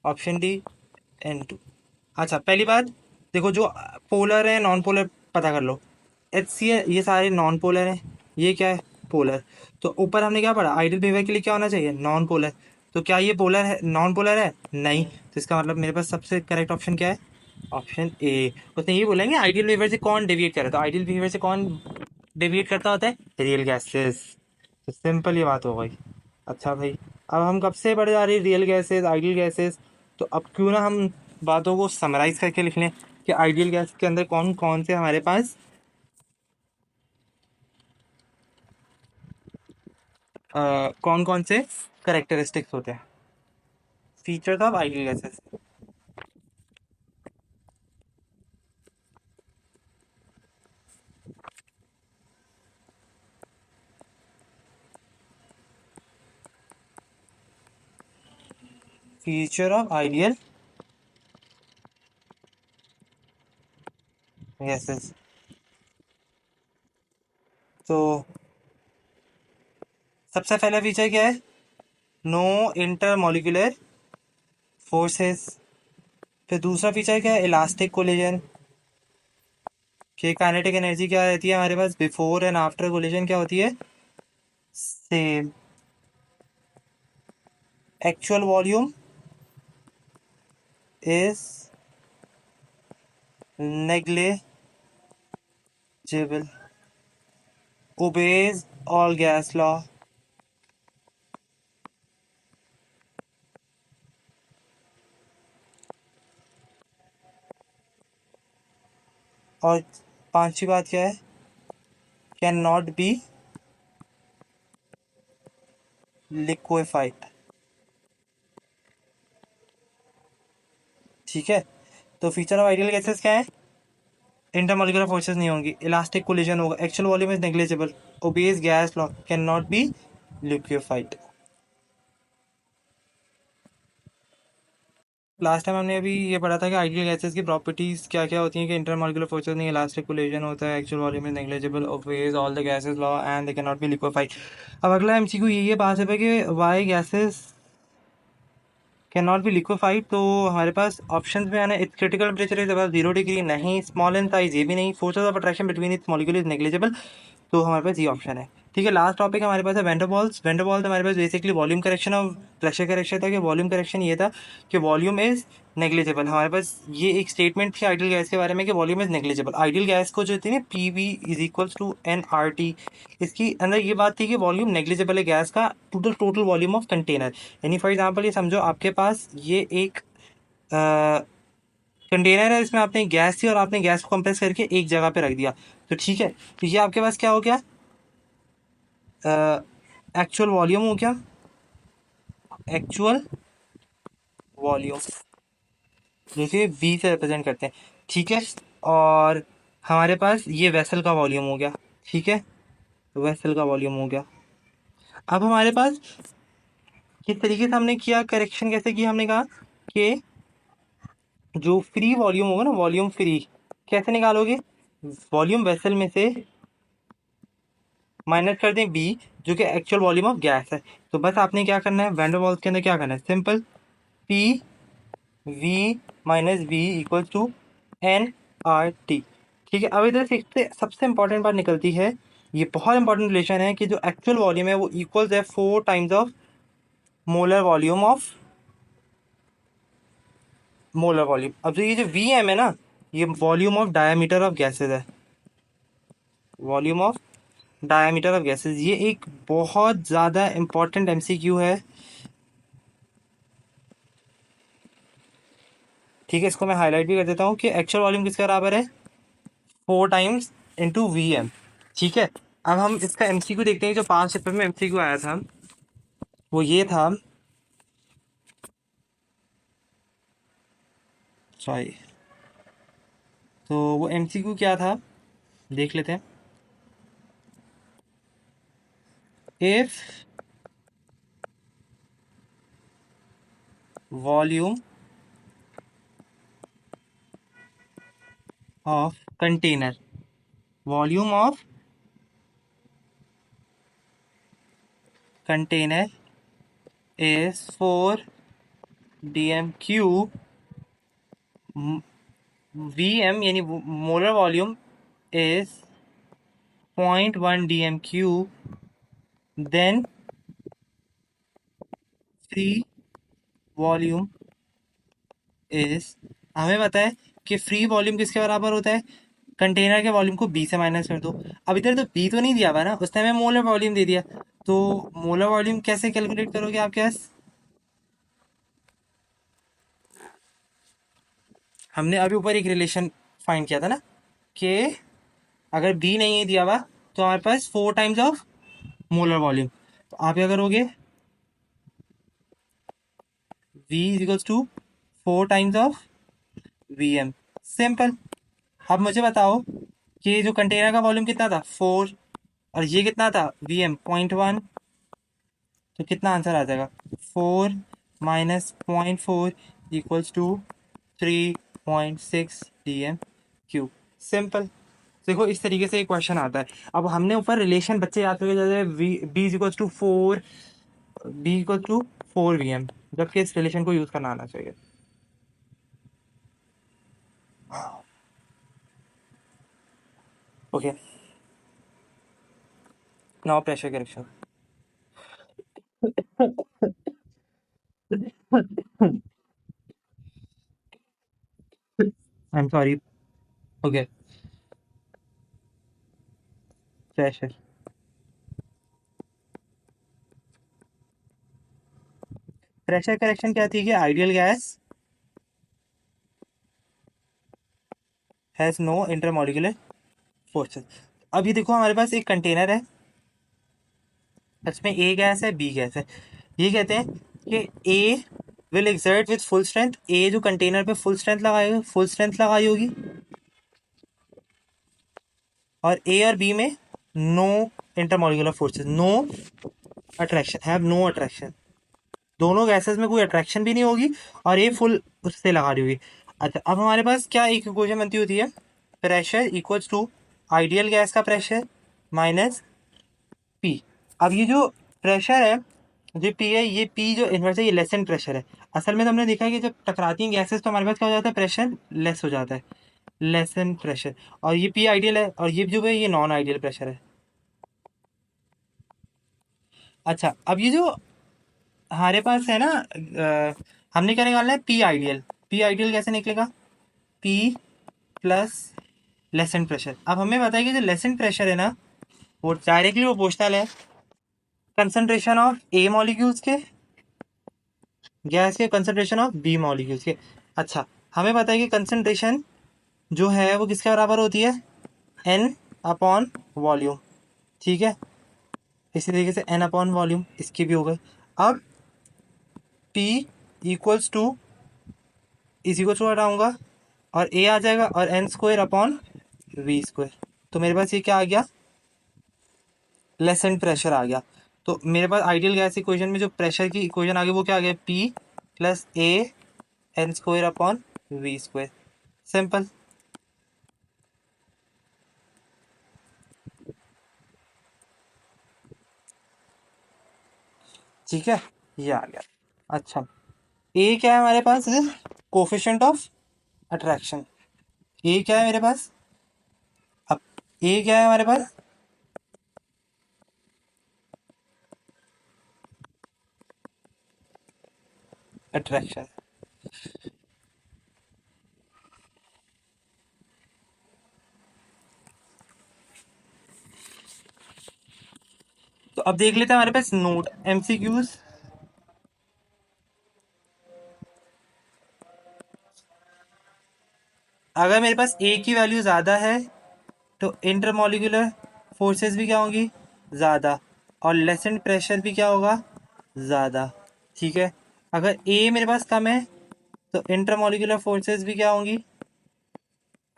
option D N2। अच्छा, पहली बात देखो, जो पोलर है नॉन पोलर पता कर लो। HCl ये सारे नॉन पोलर हैं, ये क्या है? पोलर। तो ऊपर हमने क्या पढ़ा? आइडियल बिहेवियर के लिए क्या होना चाहिए? Non polar. तो क्या ये पोलर है? नॉन पोलर है? नहीं। तो इसका मतलब मेरे पास सबसे करेक्ट ऑप्शन क्या है? ऑप्शन ए। उसने ये बोलेंगे आइडियल बिहेवियर से कौन डेविएट करे, तो आइडियल बिहेवियर से कौन डेविएट करता होता है? Real gases. तो सिंपल ये बात हो गई। अच्छा भाई, अब हम कब से पढ़े जा रहे हैं रियल गैसेस, आइडियल गैसेस। तो अब क्यों ना हम बातों को समराइज करके लिख लें कि आइडियल गैस के अंदर कौन कौन से हमारे पास कौन कौन से करेक्टरिस्टिक्स होते हैं, features of ideal gases. Feature of ideal gases. तो सबसे पहला फीचर क्या है? No intermolecular forces. फिर दूसरा फीचर क्या है? Elastic collision. कि काइनेटिक एनर्जी क्या रहती है हमारे पास बिफोर एंड आफ्टर कोलिजन, क्या होती है? Same. Actual volume is negligible, obeys all gas law। और पांचवी बात क्या है? Can not be liquefied. ठीक है, तो फीचर ऑफ आइडियल गैसेस क्या है? इंटरमोलिकुलर फोर्सेस नहीं होंगी, इलास्टिक कोलिजन होगा, actual volume is negligible, obeys gas law, can not be liquefied. Last time हमने अभी ये पढ़ा था कि आइडियल गैसेस की प्रॉपर्टीज क्या क्या होती हैं, कि इंटरमोलिकुलर फोर्सेस नहीं, इलास्टिक कोलिजन होता है, actual volume is negligible, obeys all the gases law and they can not be liquefied. अब अगला एमसीक्यू ये बात है कि why gases can not be liquefied. तो हमारे पास ऑप्शन में आना है, its critical temperature is about 0 degree, नहीं। स्मॉल इन साइज, ये भी नहीं। Forces of attraction between its molecule is negligible, तो हमारे पास ये ऑप्शन है। ठीक है, लास्ट टॉपिक हमारे पास है वेंडरवॉल्स। वेंडरवॉल्स हमारे पास बेसिकली वॉल्यूम करेक्शन और प्रेशर करेक्शन था। कि वॉल्यूम करेक्शन ये था कि वॉल्यूम इज नेग्लिजिबल। हमारे पास ये एक स्टेटमेंट थी आइडियल गैस के बारे में कि volume is negligible. Ideal gas को जो थी ना, PV is equals to NRT, इसकी अंदर ये बात थी कि वॉल्यूम नेग्लिजिबल है गैस का to the total volume of container. यानी फॉर एग्जाम्पल ये समझो आपके पास ये एक कंटेनर है, इसमें आपने गैस थी और आपने गैस को कंप्रेस करके एक जगह पे रख दिया। तो ठीक है, तो ये आपके पास क्या हो गया? एक्चुअल वॉल्यूम हो गया, एक्चुअल वॉल्यूम जैसे V से रिप्रेजेंट करते हैं। ठीक है, और हमारे पास ये वेसल का वॉल्यूम हो गया। ठीक है, वेसल का वॉल्यूम हो गया। अब हमारे पास किस तरीके से हमने किया करेक्शन, कैसे किया? हमने कहा कि जो फ्री वॉल्यूम होगा ना, वॉल्यूम फ्री कैसे निकालोगे? वॉल्यूम वेसल में से माइनस कर दें बी, जो कि एक्चुअल वॉल्यूम ऑफ गैस है। तो बस आपने क्या करना है, वैन डर वाल्स के अंदर क्या करना है? Simple, P V minus V equal to NRT। ठीक है, अब इधर से सबसे इंपॉर्टेंट बात निकलती है, ये बहुत इंपॉर्टेंट रिलेशन है कि जो एक्चुअल वॉल्यूम है वो इक्वल्स है 4 times of molar volume of molar volume. अब जो ये जो VM है ना, ये volume of diameter of gases है, volume of diameter of gases. ये एक बहुत ज़्यादा इंपॉर्टेंट MCQ है। ठीक है, इसको मैं हाईलाइट भी कर देता हूँ कि एक्चुअल वॉल्यूम किसके बराबर है? 4 टाइम्स इंटू VM। ठीक है, अब हम इसका MCQ देखते हैं। जो 5 पेपर में MCQ आया था वो ये था, सॉरी तो वो एमसीक्यू क्या था देख लेते हैं। If volume of container, volume of container is 4 dm cube, vm यानी molar volume is 0.1 dm cube, then free volume is, हमें पता है कि फ्री वॉल्यूम किसके बराबर होता है, कंटेनर के वॉल्यूम को बी से माइनस कर दो। अब इधर तो बी तो नहीं दिया हुआ ना, उस टाइम में मोलर वॉल्यूम दे दिया। तो मोलर वॉल्यूम कैसे कैलकुलेट करोगे आपके पास, हमने अभी ऊपर एक रिलेशन फाइंड किया था ना कि अगर बी नहीं है दिया हुआ तो हमारे पास 4 टाइम्स ऑफ मोलर वॉल्यूम। तो आप क्या करोगे, v is equals to 4 times of V M, simple. अब मुझे बताओ कि जो कंटेनर का वॉल्यूम कितना था 4, और ये कितना था वी एम 0.1, तो कितना आंसर आ जाएगा, 4 - 0.4 इक्वल्स टू 3.6 dm³ सिंपल। देखो इस तरीके से एक क्वेश्चन आता है। अब हमने ऊपर रिलेशन बच्चे याद करके जाते हैं, b is equals to 4, b equal to 4 v m, जबकि इस रिलेशन को यूज करना आना चाहिए। Okay, now pressure correction. I am sorry. Okay, pressure, pressure correction क्या थी कि ideal gas has no intermolecular forces. अब ये देखो हमारे पास एक कंटेनर है, इसमें ए गैस है बी गैस है। ये कहते हैं कि A will exert with full strength, A जो कंटेनर पे फुल स्ट्रेंथ लगाएगा, फुल स्ट्रेंथ लगाई होगी, और ए और बी में no intermolecular forces, no attraction, have no attraction, दोनों गैसेस में कोई अट्रैक्शन भी नहीं होगी, और ये फुल उससे लगा रही होगी। अच्छा, अब हमारे पास क्या एक इक्वेशन बनती होती है, pressure equals to ideal gas का प्रेशर माइनस पी। अब ये जो प्रेशर है, जो पी है, ये पी जो इन्वर्स है ये लेसन प्रेशर है। असल में तो हमने देखा है कि जब टकराती हैं गैसेस तो हमारे पास क्या हो जाता है, प्रेशर लेस हो जाता है, लेसन प्रेशर। और ये पी आइडियल है, और ये जो है ये नॉन आइडियल प्रेशर है। अच्छा, अब ये जो हमारे पास है ना, हमने क्या निकालना है, पी आइडियल। पी आइडियल कैसे निकलेगा, पी प्लस लेसन प्रेशर। अब हमें पता है कि जो लेसन प्रेशर है ना, वो डायरेक्टली प्रोपोर्शनल है कंसंट्रेशन ऑफ ए मॉलिक्यूल्स के, गैस के कंसंट्रेशन ऑफ बी मॉलिक्यूल्स के। अच्छा, हमें पता है कि कंसंट्रेशन जो है वो किसके बराबर होती है, एन अपॉन वॉल्यूम, ठीक है। इसी तरीके से एन अपॉन वॉल्यूम इसकी भी हो गई। अब पी इक्वल्स टू, इसी को छोड़ हटाऊंगा और ए आ जाएगा, और N square upon V square. तो मेरे पास ये क्या आ गया, लेसेंट प्रेशर आ गया। तो मेरे पास आइडियल गैस इक्वेशन में जो प्रेशर की इक्वेशन आ गई वो क्या आ गया, P plus A N square upon V square, simple. ठीक है, ये आ गया। अच्छा, ए क्या है हमारे पास, कोफिशिएंट ऑफ अट्रैक्शन। ए क्या है मेरे पास, अब ए क्या है हमारे पास, अट्रैक्शन। तो अब देख लेते हैं हमारे पास नोट एमसीक्यूज। अगर मेरे पास ए की वैल्यू ज़्यादा है तो इंटरमॉलिक्यूलर फोर्सेस भी क्या होंगी, ज़्यादा, और लेसेंट प्रेशर भी क्या होगा, ज़्यादा, ठीक है। अगर ए मेरे पास कम है तो इंटरमॉलिक्यूलर फोर्सेस भी क्या होंगी,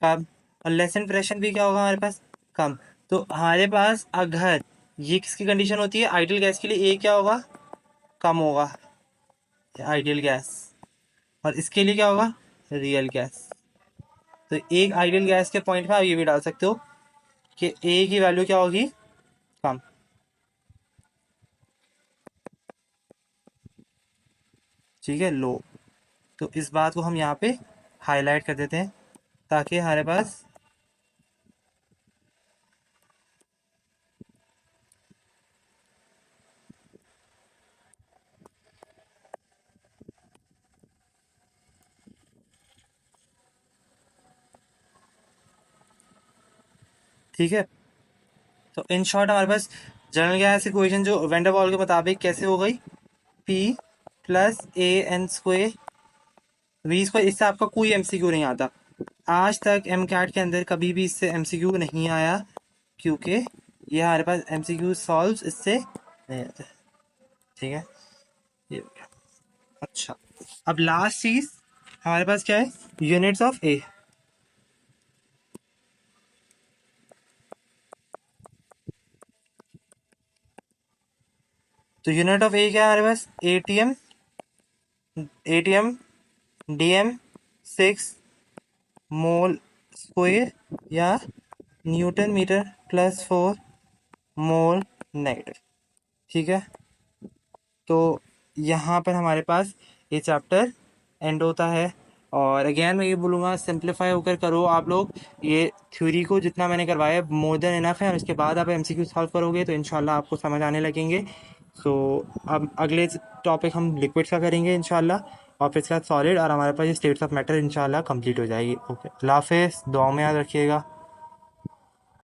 कम। और लेसन प्रेशर भी क्या होगा हमारे पास, कम। तो हमारे पास अगर ये किसकी कंडीशन होती है, आइडियल गैस के लिए ए क्या होगा, कम होगा, आइडियल गैस। और इसके लिए क्या होगा, रियल गैस। तो एक आइडियल गैस के पॉइंट में आप ये भी डाल सकते हो कि ए की वैल्यू क्या होगी, कम। ठीक है, लो। तो इस बात को हम यहाँ पे हाईलाइट कर देते हैं ताकि हमारे पास, ठीक है। तो इन शॉर्ट हमारे पास जनरल गैस इक्वेशन जो वेंडर वॉल के मुताबिक कैसे हो गई, P plus A N square we square. इससे आपका कोई एमसीक्यू नहीं आता आज तक, एम कैट के अंदर कभी भी इससे एमसीक्यू नहीं आया, क्योंकि ये हमारे पास एमसीक्यू सॉल्व इससे नहीं आते। ठीक है, ये हो गया। अच्छा, अब लास्ट चीज हमारे पास क्या है, यूनिट्स ऑफ ए। तो यूनिट ऑफ ए क्या है हमारे पास, atm, atm dm 6 mole square या newton metre plus 4 mole negative. ठीक है, तो यहाँ पर हमारे पास ये चैप्टर एंड होता है। और अगेन मैं ये बोलूँगा, सिंप्लीफाई होकर करो आप लोग, ये थ्योरी को जितना मैंने करवाया मोर देन इनफ है, और इसके बाद आप एमसीक्यू सॉल्व करोगे तो इंशाल्लाह आपको समझ आने लगेंगे। सो अब अगले टॉपिक हम लिक्विड्स का करेंगे इंशाल्लाह, और फिर इसके बाद सॉलिड, और हमारे पास ये स्टेट्स ऑफ मैटर इंशाल्लाह कंप्लीट हो जाएगी। ओके, अल्लाह हाफिज़, दुआ में याद रखिएगा।